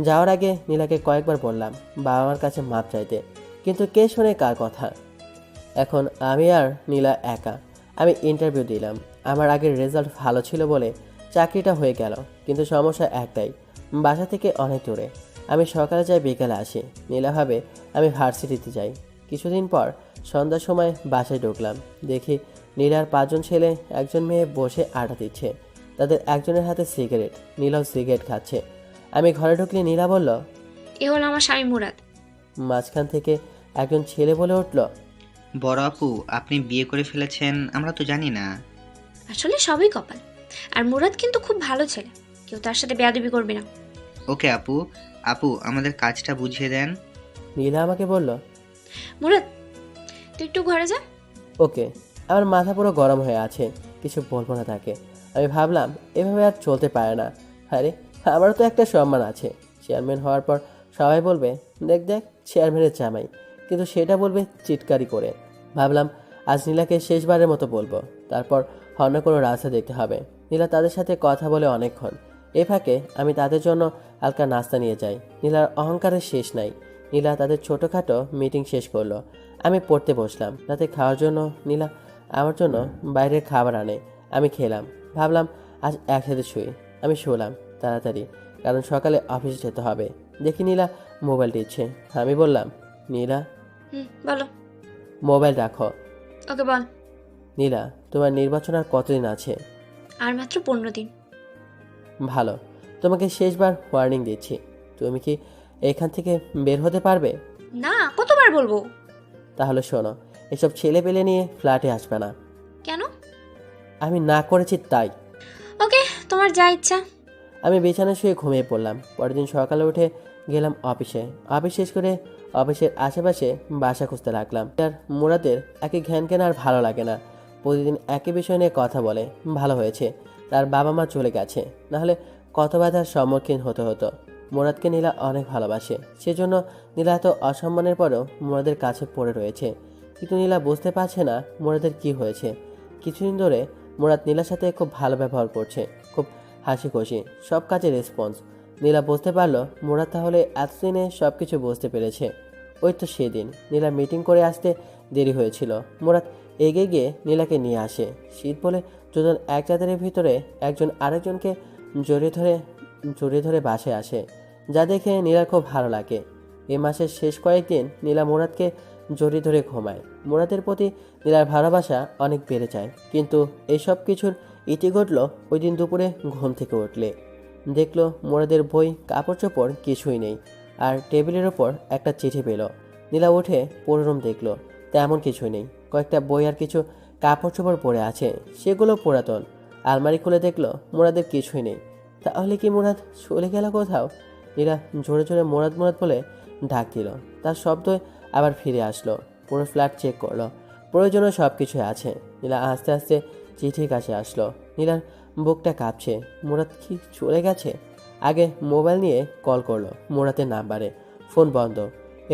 যাওয়ার আগে নীলাকে কয়েকবার বললাম বাবা মার কাছে মাপ চাইতে, কিন্তু কে শোনে কার কথা। এখন আমি আর নীলা একা। আমি ইন্টারভিউ দিলাম। আমার আগের রেজাল্ট ভালো ছিল বলে চাকরিটা হয়ে গেল, কিন্তু সমস্যা একটাই, বাসা থেকে অনেক দূরে। আমি সকালে যাই, বিকালে আসি। নীলা ভাবে আমি ভার্সিটিতে যাই। কিছুদিন পর সন্ধ্যার সময় বাসায় ঢুকলাম, দেখি নীলার 5 জন ছেলে 1 জন মেয়ে বসে আড্ডা দিচ্ছে। তাদের একজনের হাতে সিগারেট, নীলাও সিগারেট খাচ্ছে। আমি ঘরে ঢুকলে নীলা বলল, এ হলো আমার স্বামী মুরাদ। মাঝখান থেকে একজন ছেলে বলে উঠল, বড় আপু, আপনি বিয়ে করে ফেলেছেন, আমরা তো জানি না। আসলে সবই কপাল। আর মুরাদ কিন্তু খুব ভালো ছেলে, কেউ তার সাথে বেয়াদবি করবে না। ওকে আপু, আপু আমাদের কাজটা বুঝিয়ে দেন। নীলা আমাকে বলল, মুরাদ, তুই একটু ঘরে যা। ওকে। আমার মাথা পুরো গরম হয়ে আছে, কিছু বলবো না তাকে। আমি ভাবলাম এভাবে আর চলতে পারে না। আরে আমারও তো একটা সম্মান আছে। চেয়ারম্যান হওয়ার পর সবাই বলবে দেখ দেখ চেয়ারম্যানের জামাই, কিন্তু সেটা বলবে চিৎকারি করে। ভাবলাম আজ নীলাকে শেষবারের মতো বলবো, তারপর অন্য কোনো রাস্তা দেখতে হবে। নীলা তাদের সাথে কথা বলে অনেকক্ষণ। এ ফাঁকে আমি তাদের জন্য হালকা নাস্তা নিয়ে যাই। নীলার অহংকারের শেষ নাই। নীলা তাদের ছোটোখাটো মিটিং শেষ করলো। আমি পড়তে বসলাম। রাতে খাওয়ার জন্য নীলা আমার জন্য বাইরের খাবার আনে। আমি খেলাম। ভাবলাম আজ একসাথে শুই। আমি শুলাম তাড়াতাড়ি, কারণ সকালে অফিসে যেতে হবে। দেখি নীলা মোবাইল টিপছে। আমি বললাম, নীলা বলো। মোবাইল রাখো। ওকে বল। নীলা, তোমার নির্বাচন আর কতদিন আছে? আর মাত্র 15 দিন। ভালো, তোমাকে শেষবার ওয়ার্নিং দিচ্ছি। তুমি কি এখান থেকে বের হতে পারবে? না, কতবার বলবো? তাহলে শোনো, এসব ছেলে পেলে নিয়ে ফ্ল্যাটে আসবে না। কেন? আমি না করেছি তাই। ওকে, তোমার যা ইচ্ছা। আমি বিছানায় শুয়ে ঘুমিয়ে পড়লাম। পরের দিন সকালে উঠে গেলাম অফিসে। অফিস শেষ করে অফিসের আশেপাশে বাসা খুঁজতে লাগলাম। আর মুরাদের একই ঘ্যান ঘ্যান আর ভালো লাগে না। প্রতিদিন একই বিষয় নিয়ে কথা বলে। ভালো হয়েছে তার বাবা মা চলে গেছে, নাহলে কত বাধার সম্মুখীন হতে হতো। মুরাদকে নীলা অনেক ভালোবাসে, সেজন্য নীলা এত অসম্মানের পরেও মুরাদের কাছে পড়ে রয়েছে। কিন্তু নীলা বুঝতে পারছে না মুরাদের কি হয়েছে। কিছুদিন ধরে মুরাদ নীলার সাথে খুব ভালো ব্যবহার করছে, খুব হাসি খুশি, সব কাজে রেসপন্স। নীলা বুঝতে পারলো মুরাদ তাহলে এতদিনে সব কিছু বুঝতে পেরেছে। ওই তো সেদিন নীলা মিটিং করে আসতে দেরি হয়েছিল। মুরাদ এগিয়ে গিয়ে নীলাকে নিয়ে আসে। শীত বলে দুজন এক চাদরের ভিতরে একজন আরেকজনকে জড়িয়ে ধরে বাসে আসে, যা দেখে নীলার খুব ভালো লাগে। এ মাসের শেষ কয়েকদিন নীলা মুরাদকে জড়িয়ে ধরে ঘুমায়। মুরাদের প্রতি নীলার ভালোবাসা অনেক বেড়ে যায়। কিন্তু এইসব কিছুর ইতি ঘটল ওই দিন দুপুরে ঘুম থেকে উঠলে দেখলো মুরাদের বই কাপড় চোপড় কিছুই নেই, আর টেবিলের ওপর একটা চিঠি পেল। নীলা উঠে পুরো রুম দেখলো, তেমন কিছুই নেই। কয়েকটা বই আর কিছু কাপড় চোপড় পরে আছে, সেগুলো পুরাতন। আলমারি খুলে দেখলো মুরাদের কিছুই নেই। তাহলে কি মুরাদ চলে গেল কোথাও? নীলা জোরে জোরে মুরাদ মুরাদ বলে ডাক দিল। তার শব্দ আবার ফিরে আসলো। পুরো ফ্ল্যাট চেক করলো, প্রয়োজনীয় সব কিছুই আছে। নীলা আস্তে আস্তে চিঠির কাছে আসলো। নীলার বুকটা কাঁপছে। মুরাদ কি চলে গেছে? আগে মোবাইল নিয়ে কল করলো মুরাদের নাম্বারে, ফোন বন্ধ।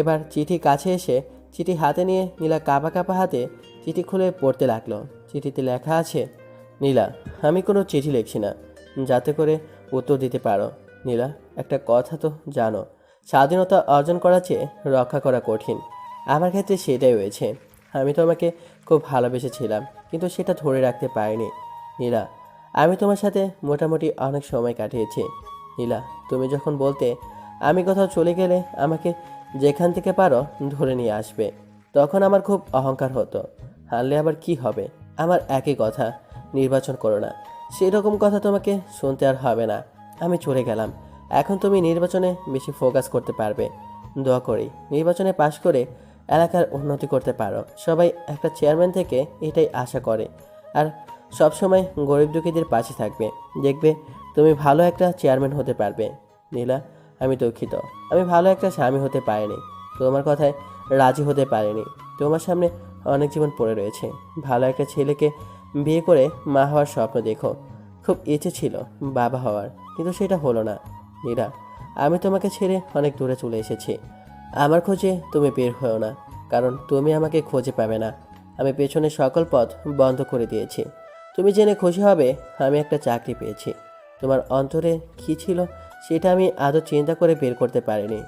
এবার চিঠি কাছে এসে চিঠি হাতে নিয়ে নীলা কাঁপা কাঁপা হাতে চিঠি খুলে পড়তে লাগলো। চিঠিতে লেখা আছে, নীলা, আমি কোনো চিঠি লিখছি না, যাতে করে উত্তর দিতে পারো। নীলা, একটা কথা তো জানো, স্বাধীনতা অর্জন করার চেয়ে রক্ষা করা কঠিন। আমার ক্ষেত্রে সেটাই হয়েছে। আমি তোমাকে খুব ভালোবেসেছিলাম, কিন্তু সেটা ধরে রাখতে পারিনি। নীলা, আমি তোমার সাথে মোটামুটি অনেক সময় কাটিয়েছি। নীলা, তুমি যখন বলতে আমি কোথাও চলে গেলে আমাকে যেখান থেকে পারো ধরে নিয়ে আসবে, তখন আমার খুব অহংকার হতো। হারলে আবার কি হবে? আমার একই কথা, নির্বাচন করো না। সেই রকম কথা তোমাকে শুনতে আর হবে না। আমি চলে গেলাম। এখন তুমি নির্বাচনে বেশি ফোকাস করতে পারবে। দোয়া করি নির্বাচনে পাশ করে এলাকার উন্নতি করতে পারো। সবাই একটা চেয়ারম্যান থেকে এটাই আশা করে, আর সবসময় গরিব দুঃখীদের পাশে থাকবে। দেখবে তুমি ভালো একটা চেয়ারম্যান হতে পারবে। নীলা, আমি দুঃখিত, আমি ভালো একটা স্বামী হতে পারিনি, তোমার কথায় রাজি হতে পারিনি। তোমার সামনে অনেক জীবন পড়ে রয়েছে। ভালো একটা ছেলেকে বিয়ে করে মা হওয়ার স্বপ্ন দেখো। খুব ইচ্ছে ছিল বাবা হওয়ার, কিন্তু সেটা হলো না। নীলা, আমি তোমাকে ছেড়ে অনেক দূরে চলে এসেছি। আমার খোঁজে তুমি বের হও না, কারণ তুমি আমাকে খুঁজে পাবে না। আমি পেছনে সকল পথ বন্ধ করে দিয়েছি। তুমি জেনে খুশি হবে আমি একটা চাকরি পেয়েছি। তোমার অন্তরে কী ছিল সেটা আমি আদৌ চিন্তা করে বের করতে পারিনি।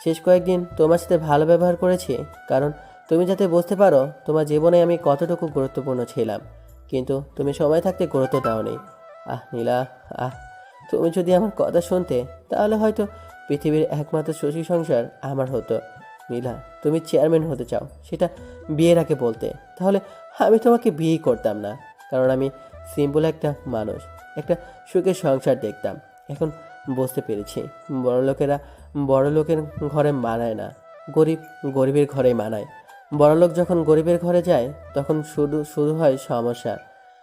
শেষ কয়েকদিন তোমার সাথে ভালো ব্যবহার করেছি, কারণ তুমি যাতে বুঝতে পারো তোমার জীবনে আমি কতটুকু গুরুত্বপূর্ণ ছিলাম। কিন্তু তুমি সময় থাকতে গুরুত্ব দাওনি। আহ নীলা, আহ, তুমি যদি আমার কথা শুনতে, তাহলে হয়তো পৃথিবীর একমাত্র সুখী সংসার আমার হতো। নীলা, তুমি চেয়ারম্যান হতে চাও, সেটা বিয়ের আগে বলতে, তাহলে আমি তোমাকে বিয়েই করতাম না। কারণ আমি সিম্পল একটা মানুষ, একটা সুখের সংসার দেখতাম। এখন বুঝতে পেরেছি বড়লোকেরা বড়লোকের ঘরে মানায় না, গরিব গরিবের ঘরেই মানায়। বড়লোক যখন গরিবের ঘরে যায় তখন শুরু হয় সমস্যা।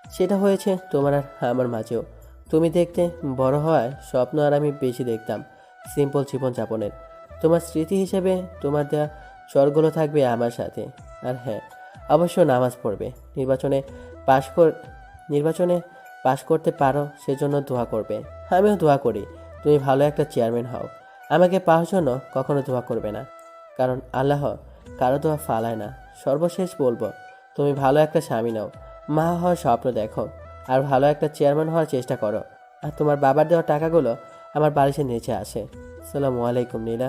সেটা হয়েছে তোমার আর আমার মাঝেও। তুমি দেখতে বড় হওয়ায় স্বপ্ন, আর আমি বেশি দেখতাম সিম্পল জীবনযাপনের। তোমার স্মৃতি হিসেবে তোমার দেওয়া চরগুলো থাকবে আমার সাথে। আর হ্যাঁ, অবশ্য নামাজ পড়বে। পাশ কর নির্বাচনে পাশ করতে পারো সেজন্য দোয়া করবে। আমিও দোয়া করি তুমি ভালো একটা চেয়ারম্যান হও। আমাকে পাওয়ার জন্য কখনো দোয়া করবে না, কারণ আল্লাহ কারো দোয়া ফালায় না। সর্বশেষ বলবো, তুমি ভালো একটা স্বামী নাও, মা হওয়ার স্বপ্ন দেখো, আর ভালো একটা চেয়ারম্যান হওয়ার চেষ্টা করো। আর তোমার বাবার দেওয়া টাকাগুলো আমার বালিশের নিচে আসে। আসসালামু আলাইকুম নীলা,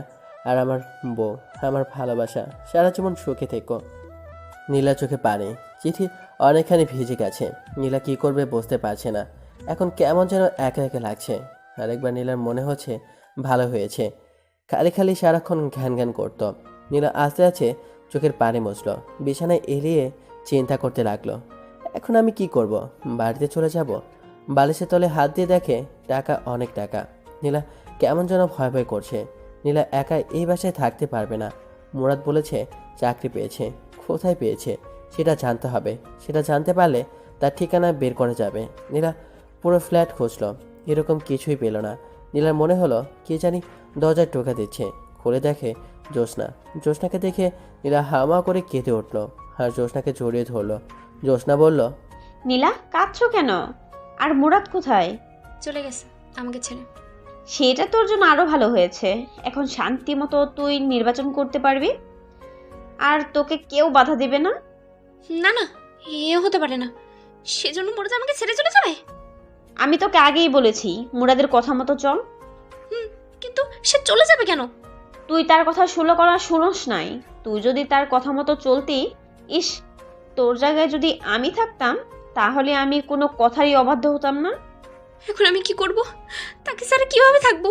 আর আমার বউ, আমার ভালোবাসা, সারা জীবন সুখে থেকো। নীলা চোখে পানি, চিঠি অনেকখানি ভিজে গেছে। নীলা কি করবে বুঝতে পারছে না। এখন কেমন যেন একা একা লাগছে। আরেকবার নীলার মনে হচ্ছে ভালো হয়েছে। খালি খালি সারাক্ষণ ঘ্যান ঘ্যান করতো। নীলা আস্তে আস্তে চোখের পানি মুছল, বিছানায় এলিয়ে চিন্তা করতে লাগলো। এখন আমি কি করব? বাড়িতে চলে যাব? বালিশের তলে হাত দিয়ে দেখে টাকা, অনেক টাকা। নীলা কেমন যেন ভয় ভয় করছে। নীলা একা এই বাসায় থাকতে পারবে না। মুরাদ বলেছে চাকরি পেয়েছে। কোথায় পেয়েছে সেটা জানতে হবে। সেটা জানতে পারলে তার ঠিকানা বের করা যাবে। নীলা পুরো ফ্ল্যাট খুঁজল, এরকম কিছুই পেল না। নীলার মনে হলো কে জানি দরজায় টোকা দিচ্ছে। খুলে দেখে জ্যোৎস্না। জ্যোৎস্নাকে দেখে নীলা হামা করে কেঁদে উঠল, আর জ্যোৎস্নাকে জড়িয়ে ধরল। জ্যোৎস্না বলল, নীলা, কাঁদছো কেন? আর মুরাদ কোথায়? চলে গেছে আমাকে ছেড়ে। সেটা তোর জন্য আরো ভালো হয়েছে। এখন শান্তি মতো তুই নির্বাচন করতে পারবি, আর তোকে কেউ বাধা দেবে না। না না, এ হতে পারে না। সেজন্য মুরাদ আমাকে ছেড়ে চলে যাবে? আমি তোকে আগেই বলেছি মুরাদের কথা মতো চল। কিন্তু সে চলে যাবে কেন? তুই তার কথা শুনোস নাই। তুই যদি তার কথা মতো চলতি, ইস, তোর জায়গায় যদি আমি থাকতাম তাহলে আমি কোনো কথারই অবাধ্য হতাম না। এখন আমি কি করব? তাকে ছাড়া কিভাবে থাকবো?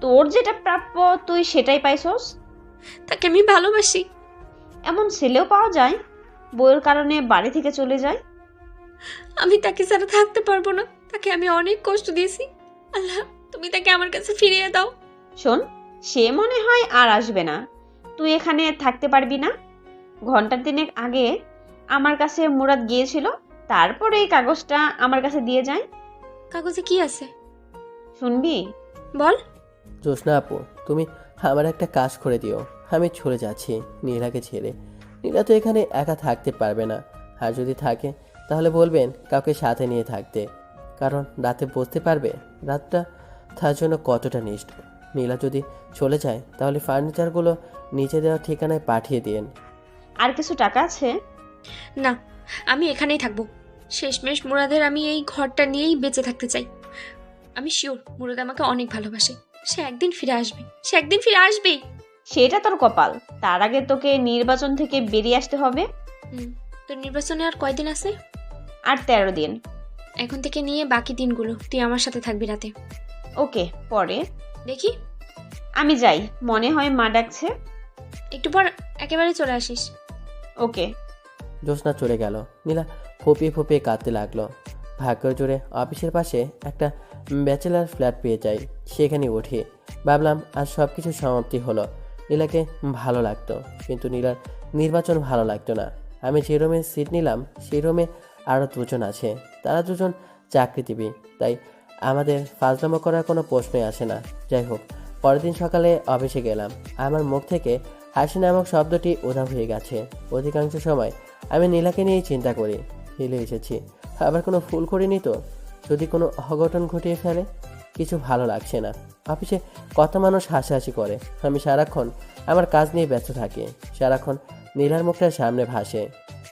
তোর যেটা প্রাপ্য তুই সেটাই পাইছস। তাকে আমি ভালোবাসি। এমন ছেলেও পাওয়া যায় বউয়ের কারণে বাড়ি থেকে চলে যায়। আমি তাকে ছাড়া থাকতে পারবো না। তাকে আমি অনেক কষ্ট দিয়েছি। আল্লাহ, তুমি তাকে আমার কাছে ফিরিয়ে দাও। শোন, সে মনে হয় আর আসবে না। তুই এখানে থাকতে পারবি না। ঘন্টা তিনেক আগে আমার কাছে মুরাদ গিয়েছিল, তারপরে এই কাগজটা আমার কাছে দিয়ে যায়। কাগজে কি আছে শুনবি? বল। জ্যোৎস্না আপু, তুমি আমার একটা কাজ করে দিও। আমি চলে যাচ্ছি নীলাকে ছেড়ে। নীলা তো এখানে একা থাকতে পারবে না, আর যদি থাকে তাহলে বলবেন কাউকে সাথে নিয়ে থাকতে, কারণ রাতে বুঝতে পারবে রাতটা তার জন্য কতটা নিষ্ঠুর। নীলা যদি চলে যায় তাহলে ফার্নিচারগুলো নিচে দেওয়া ঠিকানায় পাঠিয়ে দিন। আর কিছু টাকা আছে? না, আমি এখানেই থাকবো। শেষমেশ মুরাদের আমি এই ঘরটা নিয়েই বেঁচে থাকতে চাই। আমি শিওর মুরাদ আমাকে অনেক ভালোবাসে। সে একদিন ফিরে আসবে। সে একদিন ফিরে আসবেই। সেটা তোর কপাল। তার আগে তোকে নির্বাচন থেকে বেরিয়ে আসতে হবে। তোর নির্বাচনে আর কয়দিন আছে? আর 13 দিন। এখন থেকে নিয়ে বাকি দিনগুলো তুই আমার সাথে থাকবি রাতে। ওকে, পরে দেখি। আমি যাই, মনে হয় মা ডাকছে। একটু পর একেবারে চলে আসিস। ওকে। জ্যোৎস্না চলে গেল। নীলা ফুপিয়ে ফুপিয়ে কাঁদতে লাগলো। ভাগ্য জোরে অফিসের পাশে একটা ব্যাচেলার ফ্ল্যাট পেয়ে যাই, সেখানে উঠি। ভাবলাম আজ সব কিছু সমাপ্তি হলো। নীলাকে ভালো লাগতো, কিন্তু নীলার নির্বাচন ভালো লাগতো না। আমি যে রুমে সিট নিলাম সেই রুমে আরও দুজন আছে। তারা দুজন চাকরিজীবী, তাই আমাদের ফাজলামো করার কোনো প্রশ্নই আসে না। যাই হোক, পরের দিন সকালে অফিসে গেলাম। আমার মুখ থেকে হাসি নামক শব্দটি উধাও হয়ে গেছে। অধিকাংশ সময় আমি নীলাকে নিয়েই চিন্তা করি। হিলে এসেছি, আবার কোনো ফুল করিনি তো? যদি কোনো অঘটন ঘটিয়ে ফেলে? কিছু ভালো লাগছে না। অফিসে কত মানুষ হাসাহাসি করে, আমি সারাক্ষণ আমার কাজ নিয়ে ব্যস্ত থাকি। সারাক্ষণ নীলার মুখটা সামনে ভাসে।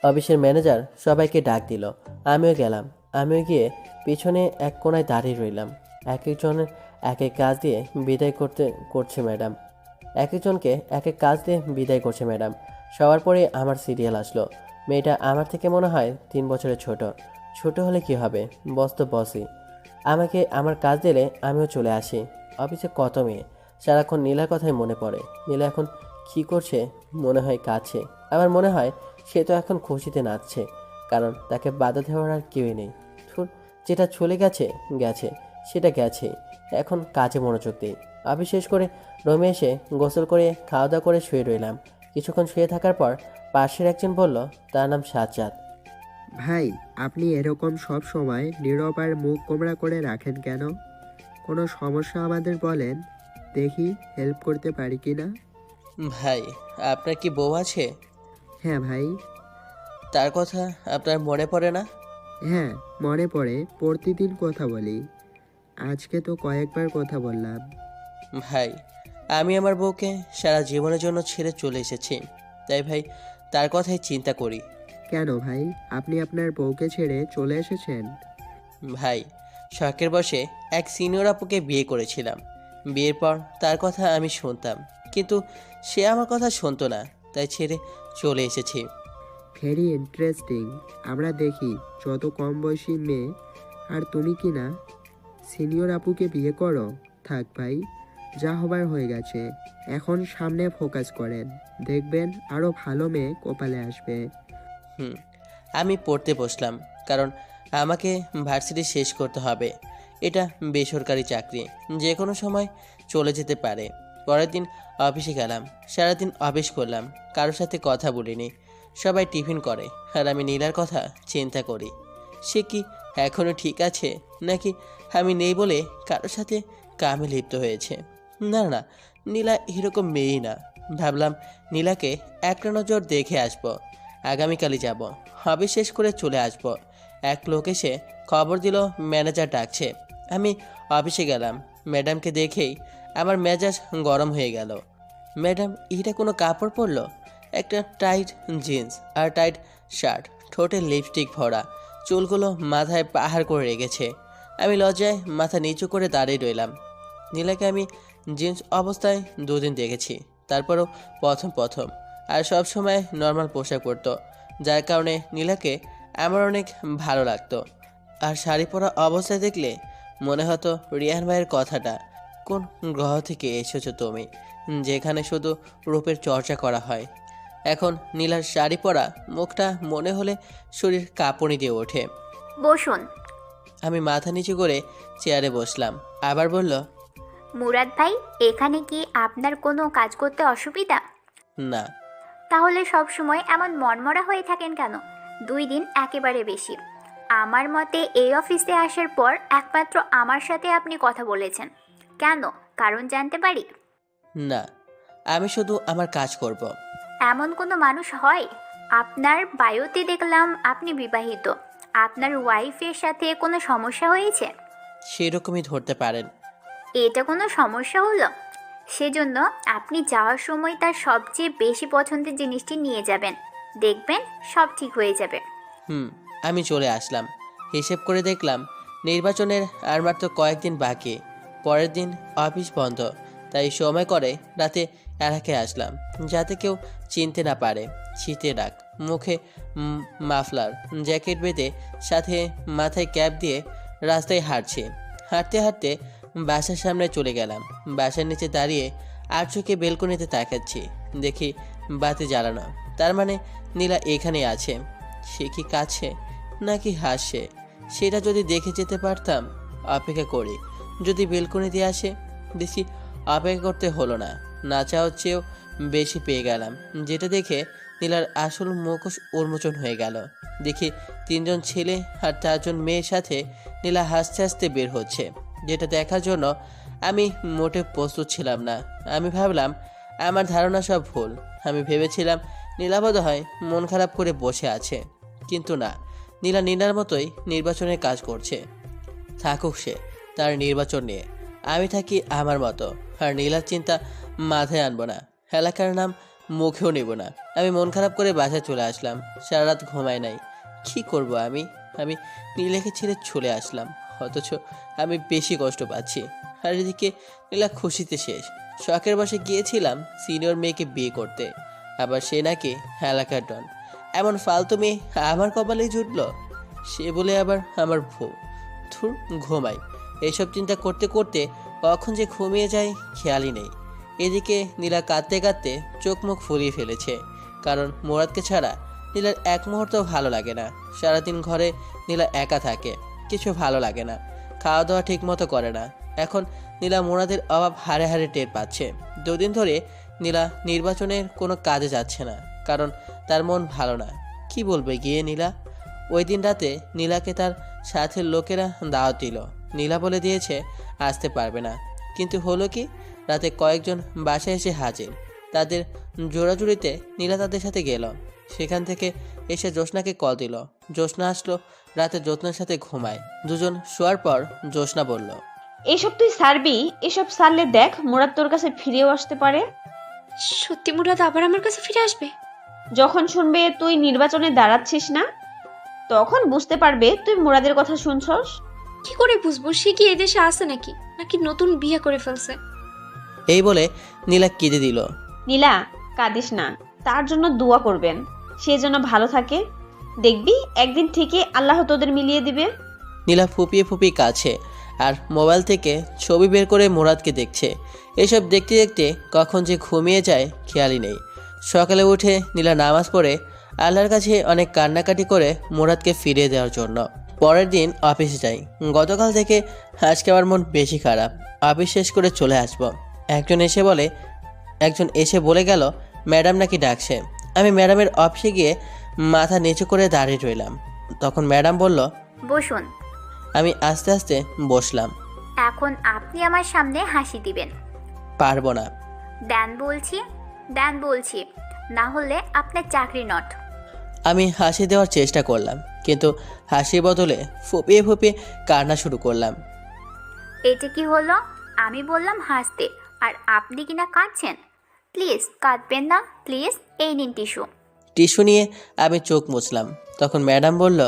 অফিসের ম্যানেজার সবাইকে ডাক দিল, আমিও গেলাম। আমিও গিয়ে পিছনে এক কোণায় দাঁড়িয়ে রইলাম। এক একজনের এক এক কাজ দিয়ে বিদায় করছে ম্যাডাম। এক একজনকে এক এক কাজ দিয়ে বিদায় করছে ম্যাডাম। সবার পরে আমার সিরিয়াল আসলো। মেয়েটা আমার থেকে মনে হয় 3 বছরের ছোট। ছোট হলে কি হবে, বস তো বসই। আমাকে আমার কাজ দিলে আমিও চলে আসি। অফিসে কত মেয়ে, সারাক্ষণ নীলার কথাই মনে পড়ে। নীলা এখন কী করছে? মনে হয় কাছে। আমার মনে হয় সে তো এখন খুশিতে নাচছে, কারণ তাকে বাধা দেওয়ার আর কেউই নেই। যেটা চলে গেছে গেছে, সেটা গেছে। এখন কাজে মনোযোগ দিই। অফিস শেষ করে রুমে এসে গোসল করে খাওয়া দাওয়া করে শুয়ে রইলাম। কিছুক্ষণ শুয়ে থাকার পর পাশের একজন বলল, তার নাম সাজ্জাদ। ভাই, আপনি এরকম সব সময় নীরব আর মুখ গোমড়া করে রাখেন কেন? কোনো সমস্যা আমাদের বলেন, দেখি হেল্প করতে পারি কি না। ভাই, আপনার কি বউ আছে? হ্যাঁ ভাই। তার কথা আপনার মনে পড়ে না? হ্যাঁ, মনে পড়ে, প্রতিদিন কথা বলি। আজকে তো কয়েকবার কথা বললাম। ভাই, আমি আমার বউকে সারা জীবনের জন্য ছেড়ে চলে এসেছি, তাই ভাই তার কথাই চিন্তা করি। কেন ভাই, আপনি আপনার বউকে ছেড়ে চলে এসেছেন? ভাই, শখের বসে এক সিনিয়র আপুকে বিয়ে করেছিলাম। বিয়ের পর তার কথা আমি শুনতাম, কিন্তু সে আমার কথা শুনতো না, তাই ছেড়ে চলে এসেছি। Very interesting. আমরা দেখি যত কম বয়সী মেয়ে, আর তুমি কি না সিনিয়র আপুকে বিয়ে করো। থাক ভাই, যা হবার হয়ে গেছে। এখন সামনে ফোকাস করেন, দেখবেন আরও ভালো মেয়ে কপালে আসবে। আমি পড়তে বসলাম, কারণ আমাকে ভার্সিটি শেষ করতে হবে। এটা বেসরকারি চাকরি, যে কোনো সময় চলে যেতে পারে। পরের দিন অফিসে গেলাম, সারাদিন অফিস করলাম, কারোর সাথে কথা বলিনি। সবাই টিফিন করে আর আমি নীলার কথা চিন্তা করি। সে কি এখনও ঠিক আছে, নাকি আমি নেই বলে কারোর সাথে কামে লিপ্ত হয়েছে? না না, নীলা এরকম মেয়েই না। ভাবলাম নীলাকে একটা নজর দেখে আসবো। আগামীকালই যাব, অফিস শেষ করে চলে আসব। এক লোক এসে খবর দিল ম্যানেজার ডাকছে। আমি অফিসে গেলাম, ম্যাডামকে দেখেই আমার মেজাজ গরম হয়ে গেল। ম্যাডাম, এটা কোনো কাপড় পরলো? একটা টাইট জিন্স আর টাইট শার্ট, ঠোঁটে লিপস্টিক ভরা, চুলগুলো মাথায় পাহাড় করে রেখেছে। আমি লজ্জায় মাথা নিচু করে দাঁড়িয়ে রইলাম। নীলাকে আমি জিন্স অবস্থায় 2 দিন দেখেছি, তারপরও প্রথম আর সব সময় নর্মাল পোশাক পরতো, যার কারণে নীলাকে আমার অনেক ভালো লাগতো। আর শাড়ি পরা অবস্থায় দেখলে মনে হতো রিয়ান ভাইয়ের কথাটা, কোন গ্রহ থেকে এসেছো তুমি, যেখানে শুধু রূপের চর্চা করা হয়। এখন নীলার শাড়ি পরা মুখটা মনে হলে শরীর কাঁপুনি দিয়ে ওঠে। বসুন। আমি মাথা নিচু করে চেয়ারে বসলাম। আবার বলল, মুরাদ ভাই, এখানে কি আপনার কোনো কাজ করতে অসুবিধা? না। তাহলে সব সময় এমন মনমরা হয়ে থাকেন কেন? 2 দিন একেবারে বেশি। আমার মতে এই অফিসে আসার পর একমাত্র আমার সাথে আপনি কথা বলেছেন। কেন, কারণ জানতে পারি? না, আমি শুধু আমার কাজ করব। এমন কোনো মানুষ হয়? আপনার বায়োতে দেখলাম আপনি বিবাহিত। আপনার ওয়াইফের সাথে কোনো সমস্যা হয়েছে? সেরকমই ধরতে পারেন। এটা কোনো সমস্যা হলো? সেজন্য আপনি যাওয়ার সময় তার সবচেয়ে বেশি পছন্দের জিনিসটি নিয়ে যাবেন। দেখবেন সব ঠিক হয়ে যাবে। আমি চলে আসলাম। হিসেব করে দেখলাম নির্বাচনের আর মাত্র কয়েকদিন বাকি। পরের দিন অফিস বন্ধ, তাই সময় করে রাতে এলাকায় আসলাম, যাতে কেউ চিনতে না পারে। শীতের রাগ, মুখে মাফলার, জ্যাকেট বেঁধে সাথে মাথায় ক্যাপ দিয়ে রাস্তায় হাঁটছি। হাঁটতে হাঁটতে বাসার সামনে চলে গেলাম। বাসার নিচে দাঁড়িয়ে আর চোখে বেলকনিতে তাকাচ্ছি, দেখি বাতি জ্বালানো। তার মানে নীলা এখানে আছে। সে কি কাছে নাকি হাসছে, সেটা যদি দেখে যেতে পারতাম। অপেক্ষা করি, যদি বেলকনি দিয়ে আসে। বেশি অপেক্ষা করতে হলো না, না চাওয়ার চেয়েও বেশি পেয়ে গেলাম। যেটা দেখে নীলার আসল মুখোশ উন্মোচন হয়ে গেল। দেখি 3 জন ছেলে আর 4 জন মেয়ের সাথে নীলা হাসতে হাসতে বের হচ্ছে, যেটা দেখার জন্য আমি মোটে প্রস্তুত ছিলাম না। আমি ভাবলাম আমার ধারণা সব ভুল। আমি ভেবেছিলাম নীলা বোধহয় মন খারাপ করে বসে আছে, কিন্তু না, নীলা নীলার মতোই নির্বাচনের কাজ করছে। থাকুক সে তার নির্বাচন নিয়ে, আমি থাকি আমার মতো। আর নীলার চিন্তা মাথায় আনবো না, এলাকার নাম মুখেও নেব না। আমি মন খারাপ করে বাসায় চলে আসলাম। সারা রাত ঘুমাই নাই। কি করব আমি আমি নীলাকে ছেড়ে চলে আসলাম, অথচ আমি বেশি কষ্ট পাচ্ছি। আর এদিকে নীলা খুশিতে শেষ। শখের বসে গিয়েছিলাম সিনিয়র মেয়েকে বিয়ে করতে, আবার সে নাকি এলাকার ডন। এমন ফালতু মেয়ে আমার কপালেই জুটল। সে বলে আবার আমার বউ। ধুর, ঘুমাই। এইসব চিন্তা করতে করতে কখন যে ঘুমিয়ে যায় খেয়ালই নেই। এদিকে নীলা কাঁদতে কাঁদতে চোখ মুখ ফুলিয়ে ফেলেছে, কারণ মুরাদকে ছাড়া নীলার এক মুহূর্ত ভালো লাগে না। সারাদিন ঘরে নীলা একা থাকে, কিছু ভালো লাগে না। খাওয়া দাওয়া ঠিক মতো করে না। এখন নীলা মুরাদের অভাব হারে হারে টের পাচ্ছে। 2 দিন ধরে নীলা নির্বাচনের কোনো কাজে যাচ্ছে না, কারণ তার মন ভালো না। কি বলবে গিয়ে নীলা? ওই দিন রাতে নীলাকে তার সাথের লোকেরা দাওয়াত দিল। নীলা বলে দিয়েছে আসতে পারবে না, কিন্তু হলো কি, রাতে কয়েকজন বাসায় এসে হাজির। তাদের জোড়াজুড়িতে নীলা তাদের সাথে গেল। সেখান থেকে এসে জ্যোৎস্নাকে কল দিল। জ্যোৎস্না আসলো, রাতে জ্যোৎস্নার সাথে ঘুমায়। দুজন শোয়ার পর জ্যোৎস্না বলল, এইসব তুই ছাড়বি? এসব ছাড়লে দেখ মুরাদ তোর কাছে ফিরেও আসতে পারে। সত্যি মুরাদ আবার আমার কাছে ফিরে আসবে? যখন শুনবে তুই নির্বাচনে দাঁড়াচ্ছিস না, তখন বুঝতে পারবে তুই মুরাদের কথা শুনছস। কি করে বুঝবো সে কি এদেশে আসে নাকি নাকি নতুন বিয়ে করে ফেলছে? এই বলে নীলা কেঁদে দিল। নীলা, কাঁদিস না, তার জন্য দোয়া করবেন, সে যেন ভালো থাকে। দেখবি একদিন ঠিকই আল্লাহ তোদের মিলিয়ে দিবে। নীলা ফুপিয়ে ফুপিয়ে কাছে আর মোবাইল থেকে ছবি বের করে মুরাদকে দেখছে। এসব দেখতে দেখতে কখন যে ঘুমিয়ে যায় খেয়ালই নেই। সকালে উঠে নীলা নামাজ পড়ে আল্লাহর কাছে অনেক কান্নাকাটি করে মুরাদকে ফিরিয়ে দেওয়ার জন্য। পরের দিন অফিসে যাই। গতকাল থেকে আজকে আমার মন বেশি খারাপ। অফিস শেষ করে চলে আসবো। একজন এসে বলে গেল ম্যাডাম নাকি ডাকছে। আমি ম্যাডামের অফিসে গিয়ে মাথা নিচু করে দাঁড়িয়ে রইলাম। তখন ম্যাডাম বলল, বসুন। আমি আস্তে আস্তে বসলাম। এখন আপনি আমার সামনে হাসি দিবেন। পারবো না। দেন বলছি, না হলে আপনার চাকরি নট। আমি হাসি দেওয়ার চেষ্টা করলাম, কিন্তু হাসির বদলে ফুপিয়ে ফুপিয়ে কান্না শুরু করলাম। এটা কি হলো? আমি বললাম হাসতে আর আপনি কিনা কাঁদছেন। প্লিজ কাঁদবেন না, প্লিজ। এই নিন টিস্যু। টিস্যু নিয়ে আমি চোখ মুছলাম। তখন ম্যাডাম বলল,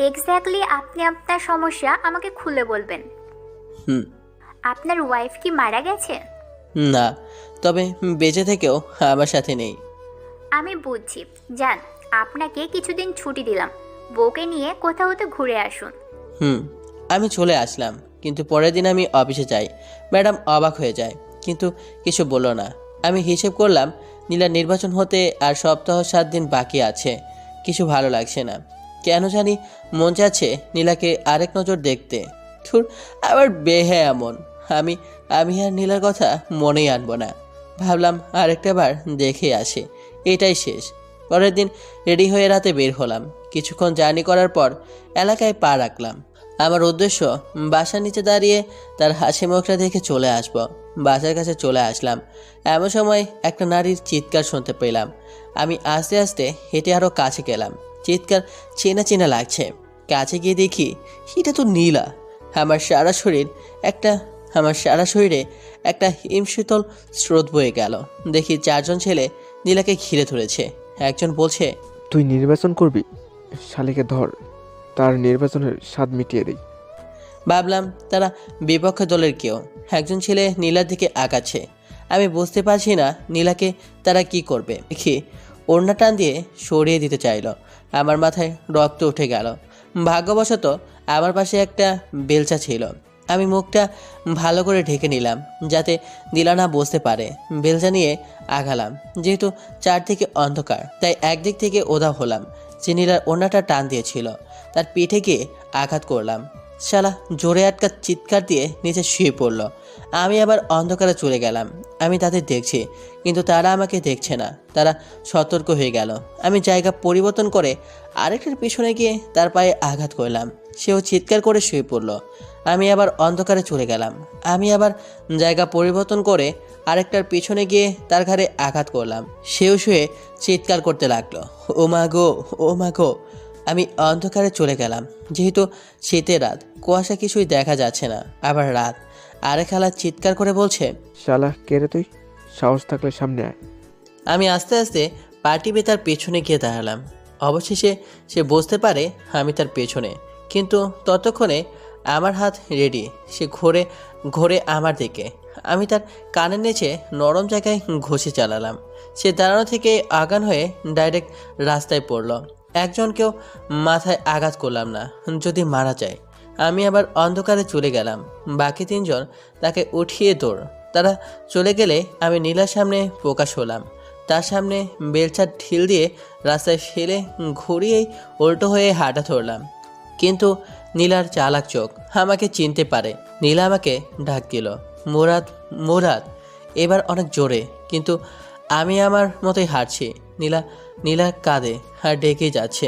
এক্স্যাক্টলি আপনি আপনার সমস্যা আমাকে খুলে বলবেন। হুম। আপনার ওয়াইফ কি মারা গেছে? না, তবে বেঁচে থেকেও আমার সাথে নেই। আমি বুঝছি। যান, আপনাকে কিছুদিন ছুটি দিলাম, বউকে নিয়ে কোথাও তো ঘুরে আসুন। আমি চলে আসলাম, কিন্তু পরের দিন আমি অফিসে যাই। ম্যাডাম অবাক হয়ে যায়, কিন্তু কিছু বলল না। আমি হিসেব করলাম নীলার নির্বাচন হতে আর সপ্তাহ 7 দিন বাকি আছে। কিছু ভালো লাগছে না, কেন জানি মন চাচ্ছে নীলাকে আরেক নজর দেখতে। ধুর, আবার বেহে এমন। আমি আর নীলার কথা মনেই আনবো না। ভাবলাম আরেকটা বার দেখে আসি, এটাই শেষ। পরের দিন রেডি হয়ে রাতে বের হলাম। কিছুক্ষণ জার্নি করার পর এলাকায় পা রাখলাম। আমার উদ্দেশ্য বাসার নিচে দাঁড়িয়ে তার হাসি মুখটা দেখে চলে আসব। বাসার কাছে চলে আসলাম, এমন সময় একটা নারীর চিৎকার শুনতে পেলাম। আমি আস্তে আস্তে হেঁটে আরও কাছে গেলাম। চিৎকার চেনা চেনা লাগছে। কাছে গিয়ে দেখি এটা তো নীলা। আমার সারা শরীরে একটা হিমশীতল স্রোত বয়ে গেল। দেখি 4 জন ছেলে নীলাকে ঘিরে ধরেছে। একজন বলছে, তুই নির্বাচন করবি? শালিকে ধর, তার নির্বাচনের স্বাদ মিটিয়ে দেই। ভাবলাম তারা বিপক্ষ দলের কেউ। একজন ছেলে নীলার দিকে আগাচ্ছে। আমি বুঝতে পারছি না নীলাকে তারা কি করবে। দেখি ওড়না টান দিয়ে সরিয়ে দিতে চাইল। আমার মাথায় রক্ত উঠে গেল। ভাগ্যবশত আমার পাশে একটা বেলচা ছিল। আমি মুখটা ভালো করে ঢেকে নিলাম যাতে নীলা না বুঝতে পারে। বেলচা নিয়ে আগালাম। যেহেতু চারদিকে অন্ধকার, তাই একদিক থেকে ওধাও হলাম। যে নীলার ওড়নাটা টান দিয়েছিল তার পিঠে গিয়ে আঘাত করলাম। শালা জোরে আটকা চিৎকার দিয়ে নিচে শুয়ে পড়ল। আমি আবার অন্ধকারে চলে গেলাম। আমি তাদের দেখছি, কিন্তু তারা আমাকে দেখছে না। তারা সতর্ক হয়ে গেল। আমি জায়গা পরিবর্তন করে আরেকটার পিছনে গিয়ে তার পায়ে আঘাত করলাম। সেও চিৎকার করে শুয়ে পড়ল। আমি আবার অন্ধকারে চলে গেলাম। আমি আবার জায়গা পরিবর্তন করে আরেকটার পিছনে গিয়ে তার ঘাড়ে আঘাত করলাম। সেও শুয়ে চিৎকার করতে লাগলো, ও মা গো, ও মা গো। আমি অন্ধকারে চলে গেলাম। যেহেতু শীতের রাত, কুয়াশা কিছুই দেখা যাচ্ছে না। আবার রাত। আরেক খালা চিৎকার করে বলছে, শালা কে রে তুই? সাহস থাকলে সামনে আয়। আমি আস্তে আস্তে পা টিপে তার পেছনে গিয়ে দাঁড়ালাম। অবশেষে সে বুঝতে পারে আমি তার পেছনে, কিন্তু ততক্ষণে আমার হাত রেডি। সে ঘোরে আমার দিকে। আমি তার কানের নিচে নরম জায়গায় ঘষে চালালাম। সে দাঁড়ানো থেকে আগান হয়ে ডাইরেক্ট রাস্তায় পড়ল। একজনকেও মাথায় আঘাত করলাম না, যদি মারা যায়। আমি আবার অন্ধকারে চলে গেলাম। বাকি 3 জন তাকে উঠিয়ে দৌড়। তারা চলে গেলে আমি নীলার সামনে প্রকাশ হলাম। তার সামনে বেলচার ঢিল দিয়ে রাস্তায় ফেলে ঘুরিয়েই উল্টো হয়ে হাঁটা ধরলাম। কিন্তু নীলার চালাক চোখ আমাকে চিনতে পারে। নীলা আমাকে ডাক দিল, মুরাদ, মুরাদ। এবার অনেক জোরে, কিন্তু আমি আমার মতোই হাঁটছি। নীলা কাঁদে আর ডেকে যাচ্ছে।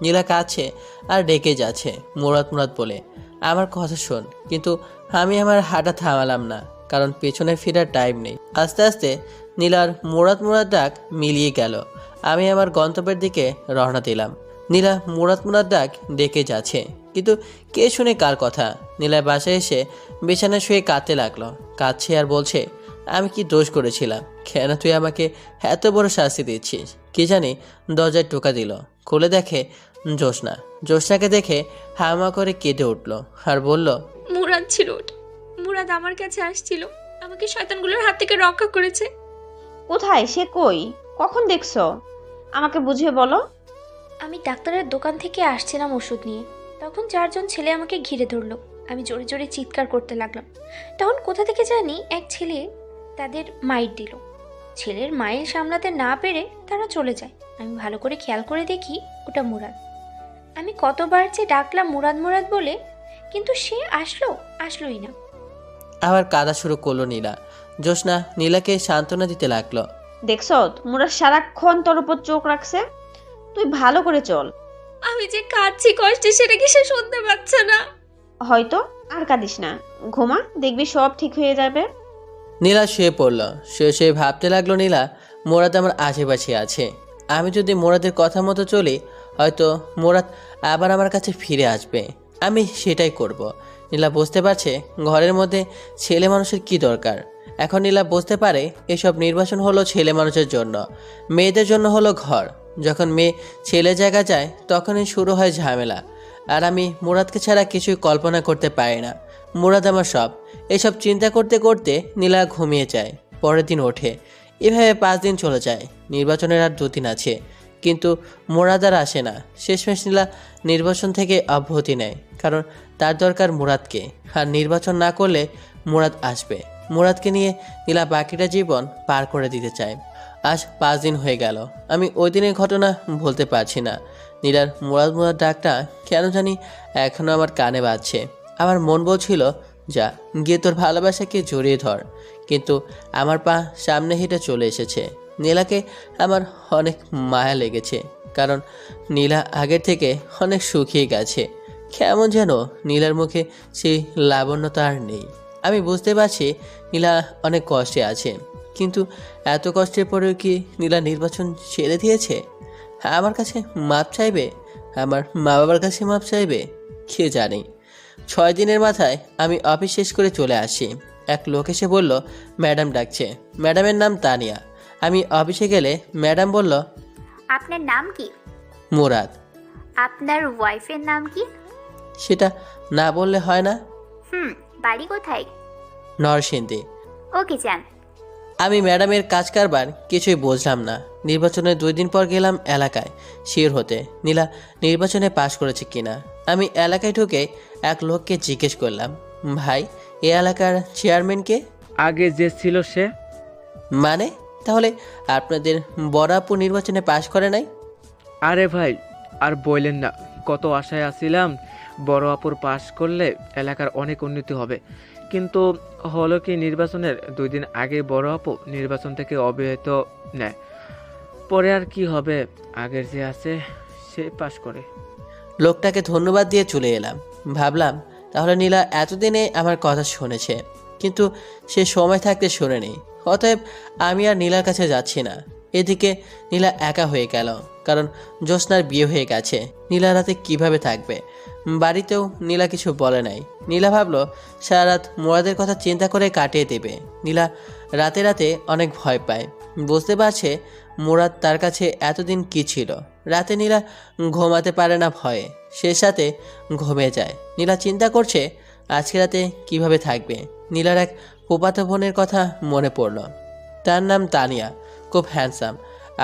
নীলা কাঁদছে আর ডেকে যাচ্ছে, মুরাদ মুরাদ বলে। আমার কথা শোন। কিন্তু আমি আমার হাঁটা থামালাম না, কারণ পেছনে ফেরার টাইম নেই। আস্তে আস্তে নীলার মুরাদ মুরাদ ডাক মিলিয়ে গেল। আমি আমার গন্তব্যের দিকে রওনা দিলাম। নীলা মুরাদ মুরাদ ডাক ডেকে যাচ্ছে, কিন্তু কে শুনে কার কথা। নীলা বাসায় এসে বিছানায় শুয়ে কাঁদতে লাগলো। কাঁদছে আর বলছে, আমি কি দোষ করেছিলাম? কেন তুই আমাকে এত বড় শাস্তি দিচ্ছিস? কি জানি দরজায় টোকা দিল। খুলে দেখে জ্যোৎস্না। জ্যোৎস্নাকে দেখে হামা করে কেঁদে উঠল আর বলল, মুরাদ ছিল ওটা। মুরাদ আমার কাছে আসছিল, আমাকে শয়তানগুলোর হাত থেকে রক্ষা করেছে। কোথায় সে? কই? কখন দেখছো? আমাকে বুঝিয়ে বলো। আমি ডাক্তারের দোকান থেকে আসছিলাম ওষুধ নিয়ে, তখন 4 জন ছেলে আমাকে ঘিরে ধরলো। আমি জোরে জোরে চিৎকার করতে লাগলাম। তখন কোথা থেকে জানি এক ছেলে তাদের মাইর দিল। ছেলের মাইল সামলাতে না পেরে তারা চলে যায়। আমি ভালো করে খেয়াল করে দেখি ওটা মুরাদ। আমি কতবার যে ডাকলাম মুরাদ মুরাদ বলে, কিন্তু সে আসলোই না। আবার কাঁদা শুরু করলো নীলা। জ্যোৎস্না নীলাকে সান্ত্বনা দিতে লাগলো। দেখছো মুরাদ সারাক্ষণ তোর উপর চোখ রাখছে। তুই ভালো করে চল। আমি যে কাঁদছি কষ্টে, সেটা কি সে শুনতে পাচ্ছে না? হয়তো। আর কাঁদিস না, ঘুমা, দেখবি সব ঠিক হয়ে যাবে। নীলা শুয়ে পড়ল। শুয়ে ভাবতে লাগলো, নীলা মুরাদ আমার আশেপাশে আছে। আমি যদি মুরাদের কথা মতো চলি, হয়তো মুরাদ আবার আমার কাছে ফিরে আসবে। আমি সেটাই করব। নীলা বুঝতে পারছে ঘরের মধ্যে ছেলে মানুষের কি দরকার। এখন নীলা বুঝতে পারে এসব নির্বাচন হলো ছেলে মানুষের জন্য, মেয়েদের জন্য হলো ঘর। যখন মেয়ে ছেলে জায়গা যায় তখনই শুরু হয় ঝামেলা। আর আমি মুরাদকে ছাড়া কিছুই কল্পনা করতে পারি না। মুরাদ আমার সব। এসব চিন্তা করতে করতে নীলা ঘুমিয়ে যায়। পরের দিন ওঠে। এভাবে 5 দিন চলে যায়। নির্বাচনের আর 2 দিন আছে, কিন্তু মুরাদ আর আসে না। শেষমেশ নীলা নির্বাচন থেকে অব্যাহতি নেয়, কারণ তার দরকার মুরাদকে। আর নির্বাচন না করলে মুরাদ আসবে। মুরাদকে নিয়ে নীলা বাকিটা জীবন পার করে দিতে চায়। আজ 5 দিন হয়ে গেল। আমি ওই দিনের ঘটনা বলতে পারছি না। নীলার মুরাদ মুরাদ ডাকটা কেন জানি এখনও আমার কানে বাজছে। আমার মন বলছিল, যা গিয়ে তোর ভালোবাসাকে জড়িয়ে ধর, কিন্তু আমার পা সামনে হেঁটে চলে এসেছে। নীলাকে আমার অনেক মায়া লেগেছে, কারণ নীলা আগের থেকে অনেক শুকিয়ে গেছে। কেমন যেন নীলার মুখে সেই লাবণ্যতা আর নেই। আমি বুঝতে পারছি নীলা অনেক কষ্টে আছে, কিন্তু এত কষ্টের পরেও কি নীলা নির্বাচন ছেড়ে দিয়েছে? আমার কাছে মাপ চাইবে? আমার মা বাবার কাছে মাপ চাইবে? কে জানি। 6 দিনের মাথায় আমি অফিস শেষ করে চলে আসি। এক লোক এসে বলল, ম্যাডাম ডাকছে। ম্যাডামের নাম তানিয়া। আমি অফিসে গেলে ম্যাডাম বলল, আপনার নাম কি? মুরাদ। আপনার ওয়াইফের নাম কি? সেটা না বললে হয় না? বাড়ি কোথায়? নরসিংদী। ওকে যান। আমি ম্যাডামের কাজ কারবার কিছুই বুঝলাম না। নির্বাচনের 2 দিন পর গেলাম এলাকায় শিওর হতে নীলা নির্বাচনে পাশ করেছে কিনা। আমি এলাকায় ঢুকে এক লোককে জিজ্ঞেস করলাম, ভাই এ এলাকার চেয়ারম্যান কে? আগে যে ছিল সে। মানে তাহলে আপনাদের বড় আপু নির্বাচনে পাশ করে নাই? আরে ভাই আর বললেন না, কত আশায় আছিলাম বড় আপুর পাশ করলে এলাকার অনেক উন্নতি হবে, কিন্তু হলো কি নির্বাচনের 2 দিন আগে বড় আপু নির্বাচন থেকে অব্যাহত নেয়। পরে আর কি হবে, আগের যে আছে সে পাশ করে। লোকটাকে ধন্যবাদ দিয়ে চলে এলাম। ভাবলাম তাহলে নীলা এতদিনে আমার কথা শুনেছে, কিন্তু সে সময় থাকতে শোনেনি। অতএব আমি আর নীলার কাছে যাচ্ছি না। এদিকে নীলা একা হয়ে গেল, কারণ জ্যোৎস্নার বিয়ে হয়ে গেছে। নীলা রাতে কিভাবে থাকবে? বাড়িতেও নীলা কিছু বলে নাই। নীলা ভাবলো সারা রাত মুরাদের কথা চিন্তা করে কাটিয়ে দেবে। নীলা রাতে রাতে অনেক ভয় পায়। বুঝতে পারছে মুরাদ তার কাছে এতদিন কি ছিল। রাতে নীলা ঘুমাতে পারে না ভয়ে, সে সাথে ঘুমিয়ে যায়। নীলা চিন্তা করছে আজকে রাতে কিভাবে থাকবে। নীলার এক ফুফাতো বোনের কথা মনে পড়ল। তার নাম তানিয়া, খুব হ্যান্ডসাম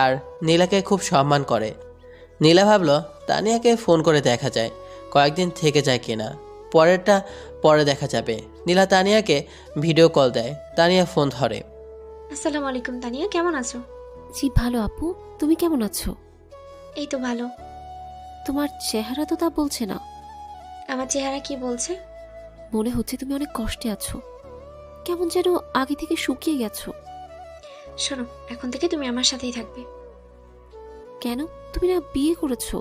আর নীলাকে খুব সম্মান করে। নীলা ভাবলো তানিয়াকে ফোন করে দেখা যায় কয়েকদিন থেকে যায় কিনা। পরেরটা পরে দেখা যাবে। নীলা তানিয়াকে ভিডিও কল দেয়। তানিয়া ফোন ধরে। আসসালামু আলাইকুম তানিয়া, কেমন আছো? জি ভালো আপু, তুমি কেমন আছো? এই তো ভালো। তোমার চেহারা তো তা বলছে না। আমার চেহারা কি বলছে? মনে হচ্ছে তুমি অনেক কষ্টে আছো, কেমন যেন আগে থেকে শুকিয়ে গেছো। শোনো, এখন থেকে তুমি আমার সাথেই থাকবে। কেন? তুমি না বিয়ে করেছো?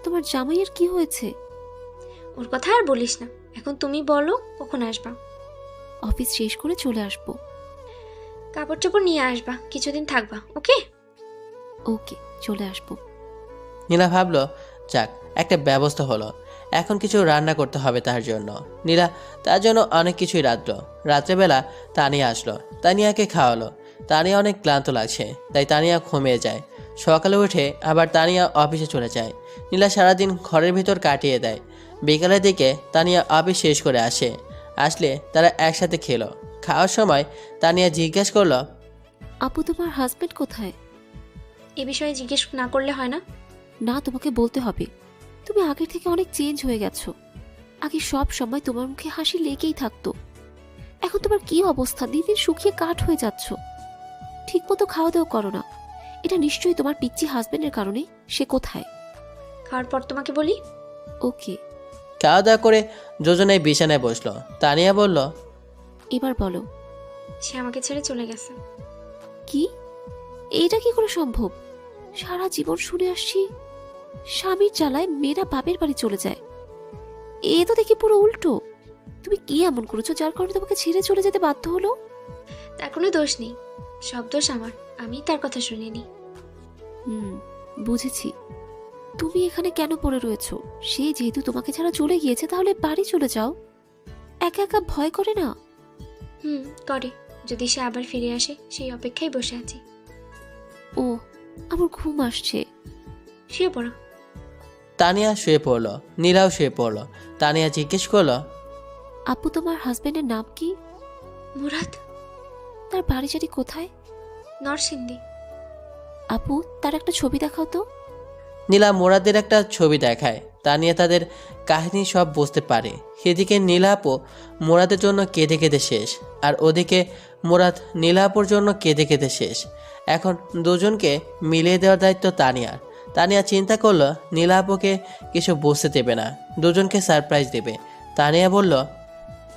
তোমার জামাইয়ের কি হয়েছে? ওর কথা আর বলিস না। এখন তুমি বলো কখন আসবা? অফিস শেষ করে চলে আসবো। কাপড় চোপড় নিয়ে আসবা, কিছুদিন থাকবা, ওকে? ওকে, চলে আসবো। নীলা ভাবলো যাক একটা ব্যবস্থা হলো। এখন কিছু রান্না করতে হবে তার জন্য। নীলা তার জন্য অনেক কিছুই রাঁধলো। রাত্রেবেলা তানিয়া আসলো, তানিয়াকে খাওয়ালো। তানিয়া অনেক ক্লান্ত লাগছে, তাই তানিয়া ঘুমিয়ে যায়। সকালে উঠে আবার তানিয়া অফিসে চলে যায়। নীলা সারাদিন ঘরের ভিতর কাটিয়ে দেয়। বিকালের দিকে তানিয়া অফিস শেষ করে আসলে তারা একসাথে খেলো। খাওয়ার সময় তানিয়া জিজ্ঞেস করলো, আপু, তোমার হাজবেন্ড কোথায়? এ বিষয়ে জিজ্ঞেস না করলে হয় না? না, তোমাকে বলতে হবে। তুমি আগের থেকে অনেক চেঞ্জ হয়ে গেছো। আগে সব সময় তোমার মুখে হাসি লেগেই থাকতো, এখন তোমার কি অবস্থা, দিন দিন শুকিয়ে কাঠ হয়ে যাচ্ছ। ঠিক মতো খাওয়া দাওয়া করো না। এটা নিশ্চয়ই তোমার পিচ্চি হাজবেন্ডের কারণে। সে কোথায়? খাওয়ার পর তোমাকে বলি। ওকে। খাওয়া দাওয়া করে দুজনেই বিছানায় বসলো। তানিয়া বলল, এবার বলো। সে আমাকে ছেড়ে চলে গেছে। কি? এইটা কি করে সম্ভব? সারা জীবন শুনে আসছি স্বামীর জ্বালায় মেয়েরা বাপের বাড়ি চলে যায়। এ তো দেখি পুরো উল্টো। তুমি কি এমন করেছো যার কারণে তোমাকে ছেড়ে চলে যেতে বাধ্য হলো? তার কোনো দোষ নেই, সব দোষ আমার। আমি তার কথা শুনিনি। বুঝেছি। তুমি এখানে কেন পড়ে রয়েছো? সে যেহেতু তোমাকে ছাড়া চলে গিয়েছে, তাহলে বাড়ি চলে যাও। একা একা ভয় করে না? করে। যদি সে আবার ফিরে আসে সেই অপেক্ষায় বসে আছি। ও, আমার ঘুম আসছে। শুয়ে পড়ো। তানিয়া শুয়ে পড়লো। নীলাও শুয়ে পড়লো। তানিয়া জিজ্ঞেস করলো, আপু, তোমার হাজবেন্ডের নাম কি? মুরাদ। তার বাড়ি জানি কোথায়? নরসিংদী। আপু, তার একটা ছবি দেখাও তো। নীলা মুরাদের একটা ছবি দেখায়। তানিয়া তাদের কাহিনী সব বুঝতে পারে। এদিকে নীলা আপু মুরাদের জন্য কেঁদে কেঁদে শেষ, আর ওদিকে মুরাদ নীলা আপুর জন্য কেঁদে কেঁদে শেষ। এখন দুজনকে মিলিয়ে দেওয়ার দায়িত্ব তানিয়ার। তানিয়া চিন্তা করলো নীলা আপুকে কিছু বুঝতে দেবে না, দুজনকে সারপ্রাইজ দেবে। তানিয়া বলল,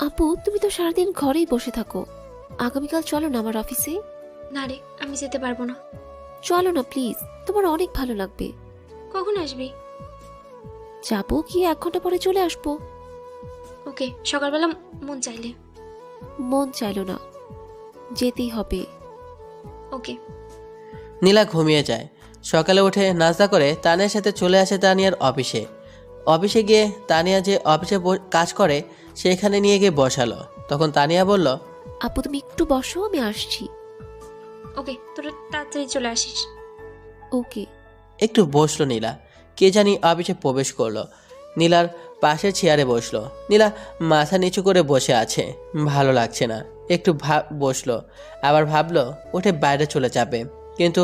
আপু, তুমি তো সারাদিন ঘরেই বসে থাকো। আগামীকাল চলো না আমার অফিসে। না রে, আমি যেতে পারবো না। চলো না প্লিজ, তোমার অনেক ভালো লাগবে। কখন আসবি? যাবো, কি 1 ঘন্টা পরে চলে আসবো। ওকে, সকালবেলা মন চাইলে। মন চাইলো না, যেতেই হবে। ওকে। নীলা ঘুমিয়ে যায়। সকালে উঠে নাস্তা করে তানিয়ার সাথে চলে আসে তানিয়ার অফিসে। অফিসে গিয়ে তানিয়া যে অফিসে কাজ করে সেখানে নিয়ে গিয়ে বসালো। তখন তানিয়া বলল, আপু, তুমি একটু বসো, আমি আসছি। ওকে, তোরা তাড়াতাড়ি চলে আসিস। ওকে। একটু বসলো নীলা। কে জানি অফিসে প্রবেশ করলো। নীলার পাশের চেয়ারে বসলো। নীলা মাথা নিচু করে বসে আছে, ভালো লাগছে না। একটু বসলো, আবার ভাবলো উঠে বাইরে চলে যাবে, কিন্তু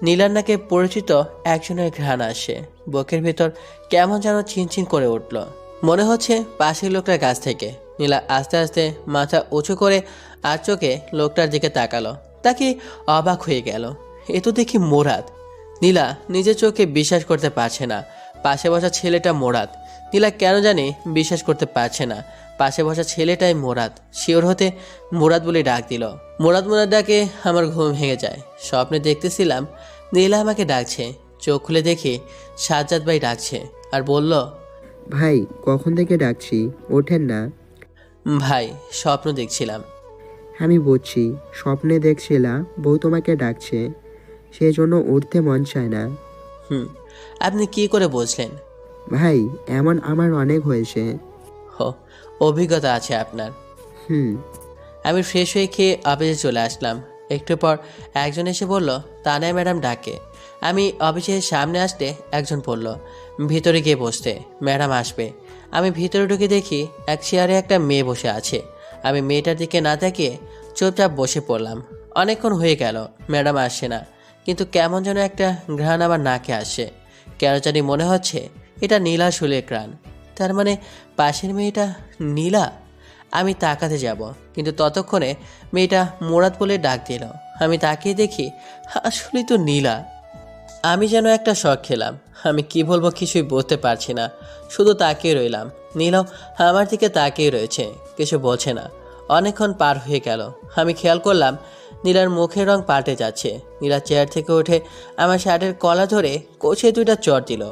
নীলার নাকে পরিচিত একজনের ঘ্রাণ আসে। বুকের ভিতর কেমন যেন ছিনছিন করে উঠল, মনে হচ্ছে পাশের লোকটার কাছ থেকে। নীলা আস্তে আস্তে মাথা উঁচু করে আর চোখে লোকটার দিকে তাকালো। তাকে অবাক হয়ে গেল, এ তো দেখি মুরাদ। নীলা নিজের চোখে বিশ্বাস করতে পারছে না, পাশে বসা ছেলেটা মুরাদ। নীলা কেন জানি বিশ্বাস করতে পারছে না পাশে বসা ছেলেটাই মুরাদ। শিওর হতে মুরাদ বলে ডাক দিল। মুরাদ মুরাদ ডাকে আমার ঘুম ভেঙে যায়। স্বপ্নে দেখতেছিলাম নীলা আমাকে ডাকছে। চোখ খুলে দেখি সাজ্জাদ ভাই ডাকছে আর বলল, ভাই কখন থেকে ডাকছি, ওঠেন না। ভাই স্বপ্ন দেখছিলাম। আমি বুঝছি, স্বপ্নে দেখছিলা বউ তোমাকে ডাকছে, সেই জন্য উঠতে মন চায় না। আপনি কি করে বুঝলেন? ভাই এমন আমার অনেক হয়েছে। অভিজ্ঞতা আছে আপনার। আমি ফ্রেশ হয়ে খেয়ে অফিসে চলে আসলাম। একটু পর একজন এসে বলল তানিয়া ম্যাডাম ডাকে। আমি অফিসের সামনে আসতে একজন বলল ভিতরে গিয়ে বসতে, ম্যাডাম আসবে। আমি ভিতরে ঢুকে দেখি এক চেয়ারে একটা মেয়ে বসে আছে। আমি মেয়েটার দিকে না তাকিয়ে চুপচাপ বসে পড়লাম। অনেকক্ষণ হয়ে গেল, ম্যাডাম আসছে না, কিন্তু কেমন যেন একটা ঘ্রাণ আমার নাকে আসে। কেন জানি মনে হচ্ছে এটা নীলা শুলের ঘ্রাণ। তার মানে পাশের মেয়েটা নীলা। আমি তাকাতে যাব, কিন্তু ততক্ষণে মেয়েটা মুরাদ বলে ডাক দিল। আমি তাকিয়ে দেখি আসলেই তো নীলা। আমি যেন একটা শখ খেলাম। আমি কি বলবো কিছুই বুঝতে পারছি না, শুধু তাকিয়ে রইলাম। নীলাও আমার দিকে তাকিয়ে রয়েছে, কিছু বলছে না। অনেকক্ষণ পার হয়ে গেল। আমি খেয়াল করলাম নীলার মুখের রং পাল্টে যাচ্ছে। নীলা চেয়ার থেকে উঠে আমার শার্টের কলা ধরে কষিয়ে 2টা চড় দিল।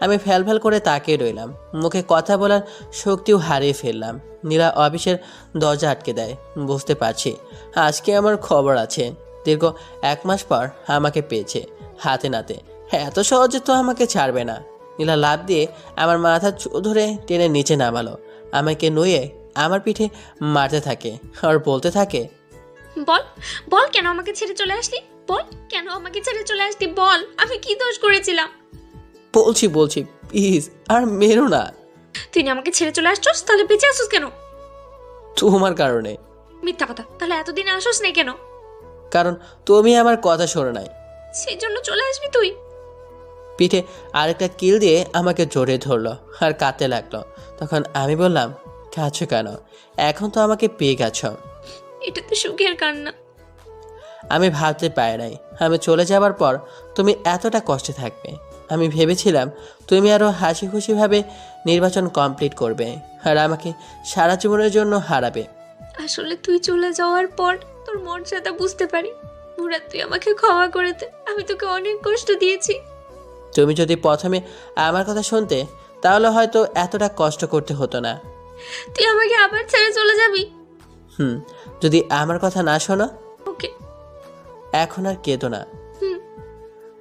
আমি ফ্যাল করে তাকিয়ে রইলাম, মুখে কথা বলার শক্তিও হারিয়ে ফেললাম। নীলা অফিসের দরজা আটকে দেয়। বুঝতে পারছি আজকে আমার খবর আছে। দীর্ঘ 1 মাস পর আমাকে পেয়েছে হাতে নাতে। এত সহজে তো আমাকে ছাড়বে না। নীলা লাফ দিয়ে আমার মাথা ধরে টেনে নিচে নামালো, আমাকে নুয়ে আমার পিঠে মারতে থাকে আর বলতে থাকে, বল বল কেন আমাকে ছেড়ে চলে আসলি? বল কেন আমাকে ছেড়ে চলে আসলি? বল আমি কি দোষ করেছিলাম? বলছি প্লিজ আর মেরো না। তুই না আমাকে ছেড়ে চলে আসছস, তাহলে বেঁচে আসছিস কেন? তোমার কারণে। মিথ্যা কথা। তাহলে এতদিন আসস নাই কেন? কারণ তুমি আমার কথা শোনো নাই। সেই জন্য চলে আসবি তুই? পিঠে আরেকটা কিল দিয়ে আমাকে জড়িয়ে ধরলো আর কাঁদতে লাগলো। তখন আমি বললাম, কাঁদছো কেন? এখন তো আমাকে পেয়ে গেছো। এটা তো সুখের কান্না। আমি ভাবতে পারি নাই আমি চলে যাবার পর তুমি এতটা কষ্টে থাকবে। আমি ভেবেছিলাম তুমি আরও হাসি খুশিভাবে নির্বাচন কমপ্লিট করবে আর আমাকে সারা জীবনের জন্য হারাবে। আসলে তুই চলে যাওয়ার পর তোর মর্যাদা বুঝতে পারি। মুরাদ, তুই আমাকে ক্ষমা করে দে। আমি তোকে অনেক কষ্ট দিয়েছি। তুমি যদি প্রথমে আমার কথা শুনতে তাহলে হয়তো এতটা কষ্ট করতে হতো না। তুই আমাকে আবার ছেড়ে চলে যাবি? যদি আমার কথা না শোনো, ওকে। এখন আর কেঁদো না।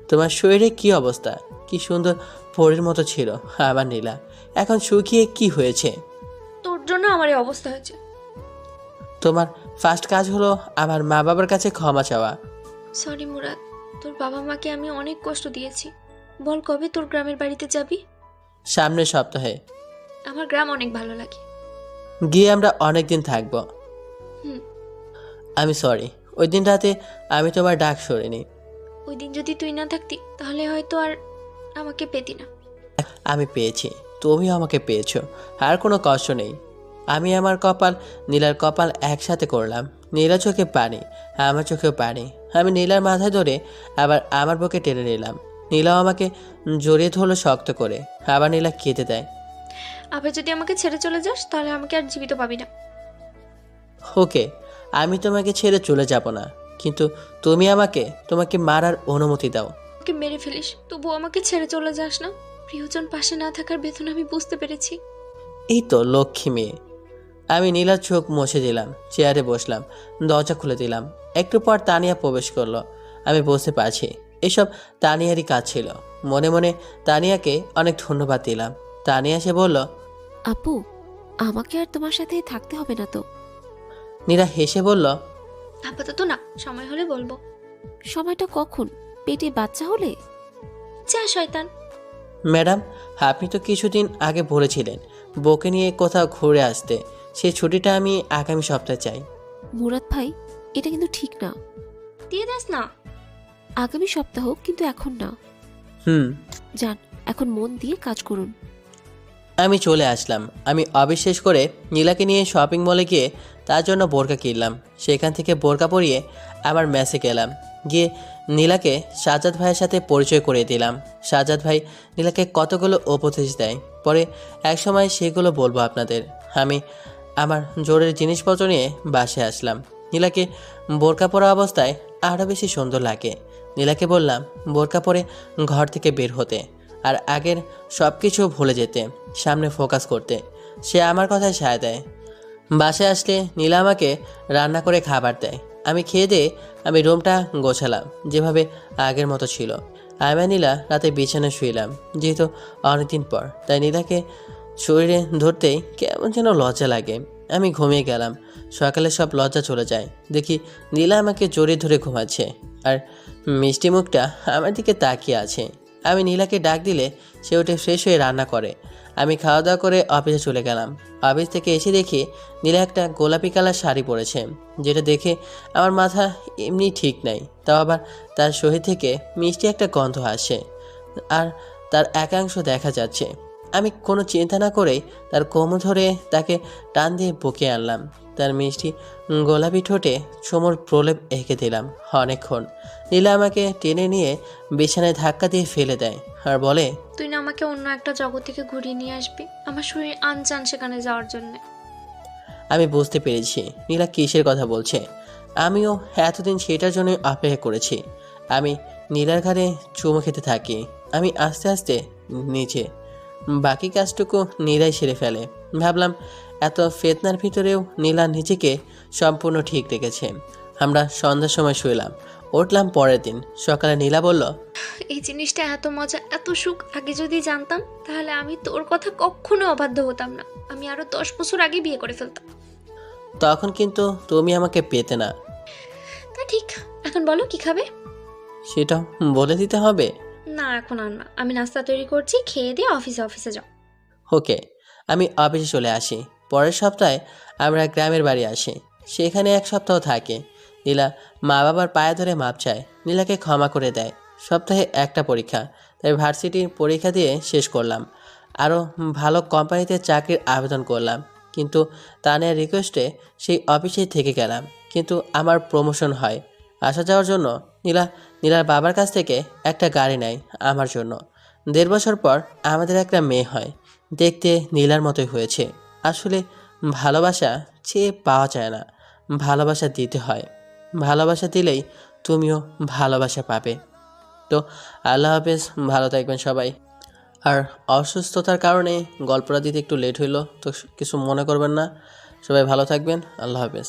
তোমার শরীরে কি অবস্থা? কি সুন্দর পরীর মতো ছিল আমার নীলা, এখন শুকিয়ে কি হয়েছে? তোর জন্য আমার এই অবস্থা হয়েছে। তোমার ফার্স্ট কাজ হলো আমার মা বাবার কাছে ক্ষমা চাওয়া। সরি মুরাদ, তোর বাবা মাকে আমি অনেক কষ্ট দিয়েছি। বল কবে তোর গ্রামের বাড়িতে যাবি? সামনের সপ্তাহে। আমার গ্রাম অনেক ভালো লাগে। গিয়ে আমরা অনেক দিন থাকবো। হুম। আমি সরি, ওই দিন রাতে আমি তোমার ডাক সরিনি। ওই দিন যদি তুই না থাকতি তাহলে হয়তো আর আমাকে পেতি না। আমি পেয়েছি, তুমিও আমাকে পেয়েছো, আর কোনো কষ্ট নেই। আমি আমার কপাল নীলার কপাল একসাথে করলাম। নীলা চোখে পানি, আমার চোখেও পানি। আমি নীলার মাথায় ধরে আবার আমার বুকে টেনে নিলাম। নীলাও আমাকে জড়িয়ে ধরলো শক্ত করে। আবার নীলা কেঁদে দেয়। আবার যদি আমাকে ছেড়ে চলে যাস তাহলে আমাকে আর জীবিত পাবি না। ওকে, আমি তোমাকে ছেড়ে চলে যাব না, কিন্তু তুমি তোমাকে মারার অনুমতি দাও। আমাকে মেরে ফেলিস, তবুও আমাকে ছেড়ে চলে যাস না। প্রিয়জন পাশে না থাকার বেদনা আমি বুঝতে পেরেছি। এই তো লক্ষ্মী মেয়ে। আমি নীলার চোখ মুছে দিলাম, চেয়ারে বসলাম, দরজা খুলে দিলাম। একটু পর তানিয়া প্রবেশ করলো। আমি বুঝতে পারছি এসব তানিয়ারই কাজ ছিল। মনে মনে তানিয়াকে অনেক ধন্যবাদ দিলাম। তানিয়া এসে বলল, আপু, আমাকে আর তোমার সাথে থাকতে হবে না তো? নীলা হেসে বলল, আপাতত না, সময় হলে বলবো। সময়টা কখন? পেটে বাচ্চা হলে? যা শয়তান। ম্যাডাম, আপনি তো কিছুদিন আগে বলেছিলেন বউকে নিয়ে কোথাও ঘুরে আসতে। সেই ছুটিটা আমি আগামী সপ্তাহে চাই। মুরাদ ভাই, এটা কিন্তু ঠিক না। দিয়ে দাস না। আগামী সপ্তাহ, কিন্তু এখন না। যান, এখন মন দিয়ে কাজ করুন। আমি চলে আসলাম। আমি অবিশ্বাস করে নীলাকে নিয়ে শপিং মলে গিয়ে তার জন্য বোরকা কিনলাম। সেখান থেকে বোরকা পরিয়ে আমার মেসে গেলাম। গিয়ে নীলাকে সাজ্জাদ ভাইয়ের সাথে পরিচয় করিয়ে দিলাম। সাজ্জাদ ভাই নীলাকে কতগুলো উপদেশ দেয়, পরে একসময় সেগুলো বলবো আপনাদের। আমি আমার জোরের জিনিসপত্র নিয়ে বাসায় আসলাম। নীলাকে বোরকা পরা অবস্থায় আরও বেশি সুন্দর লাগে। নীলাকে বললাম বোরকা পরে ঘর থেকে বের হতে, আর আগের সব কিছু ভুলে যেতে, সামনে ফোকাস করতে। সে আমার কথায় সায় দেয়। বাসায় আসলে নীলা আমাকে রান্না করে খাবার দেয়। আমি খেয়ে দিয়ে আমি রুমটা গোছালাম যেভাবে আগের মতো ছিল। আমি নীলা রাতে বিছানায় শুইলাম। যেহেতু অনেকদিন পর, তাই নীলাকে শরীরে ধরতেই কেমন যেন লজ্জা লাগে। আমি ঘুমিয়ে গেলাম। সকালে সব লজ্জা চলে যায়। দেখি নীলা আমাকে জড়িয়ে ধরে ঘুমাচ্ছে আর মিষ্টি মুখটা আমার দিকে তাকিয়ে আছে। আমি নীলাকে ডাক দিলে সে উঠে ফ্রেশ হয়ে রান্না করে। আমি খাওয়া দাওয়া করে অফিসে চলে গেলাম। অফিস থেকে এসে দেখি নীলা একটা গোলাপি কালার শাড়ি পরেছে, যেটা দেখে আমার মাথা এমনি ঠিক নাই। তাও আবার তার শরীর থেকে মিষ্টি একটা গন্ধ আসে আর তার একাংশ দেখা যাচ্ছে। আমি কোনো চিন্তা না করেই তার কোমর ধরে তাকে টান দিয়ে বুকে আনলাম। তার মিষ্টি গোলাপি ঠোঁটে চুমুর প্রলেপ এঁকে দিলাম। অনেকক্ষণ নীলা আমাকে টেনে নিয়ে বিছানায় ধাক্কা দিয়ে ফেলে দেয় আর বলে, তুই না আমাকে অন্য একটা জগৎ থেকে ঘুরিয়ে নিয়ে আসবি, আমার শরীর আনচান সেখানে যাওয়ার জন্য। আমি বুঝতে পেরেছি নীলা কিসের কথা বলছে। আমিও এতদিন সেটার জন্য অপেক্ষা করেছি। আমি নীলার ঘাড়ে চুমু খেতে থাকি। আমি আস্তে আস্তে নিচে, বাকি কাজটুকু নীলাই সেরে ফেলে। ভাবলাম এত ফেতনার ভিতরেও নীলা নিজেকে সম্পূর্ণ ঠিক রেখেছে। আমরা সন্ধ্যার সময় শুইলাম, উঠলাম পরের দিন সকালে। নীলা বলল, এই জিনিসটা এত মজা, এত সুখ আগে যদি জানতাম তাহলে আমি তোর কথা কখনো অবাধ্য হতাম না। আমি আরো 10 বছর আগে বিয়ে করে ফেলতাম। তখন কিন্তু তুমি আমাকে পেতে না। তা ঠিক, এখন বলো কি খাবে? সেটা বলে দিতে হবে? না এখন আর না, আমি নাস্তা তৈরি করছি, খেয়ে দিয়ে অফিসে যাও। ওকে। আমি অফিসে চলে আসি। পরের সপ্তাহে আমরা গ্রামের বাড়ি আসি, সেখানে 1 সপ্তাহ থাকে। নীলা মা বাবার পায়ে ধরে মাপ চায়, নীলাকে ক্ষমা করে দেয়। সপ্তাহে একটা পরীক্ষা, তাই ভার্সিটির পরীক্ষা দিয়ে শেষ করলাম। আরও ভালো কোম্পানিতে চাকরির আবেদন করলাম, কিন্তু তানের রিকোয়েস্টে সেই অফিসেই থেকে গেলাম। কিন্তু আমার প্রমোশন হয়। আসা যাওয়ার জন্য নীলার বাবার কাছ থেকে একটা গাড়ি নেয় আমার জন্য। 1.5 বছর পর আমাদের একটা মেয়ে হয়, দেখতে নীলার মতোই হয়েছে। আসলে ভালোবাসা চেয়ে পাওয়া যায় না, ভালোবাসা দিতে হয়। ভালোবাসা দিলেই তুমিও ভালোবাসা পাবে। তো আল্লাহ হাফেজ, ভালো থাকবেন সবাই। আর অসুস্থতার কারণে গল্পটা দিতে একটু লেট হইলো, তো কিছু মনে করবেন না। সবাই ভালো থাকবেন। আল্লাহ হাফেজ।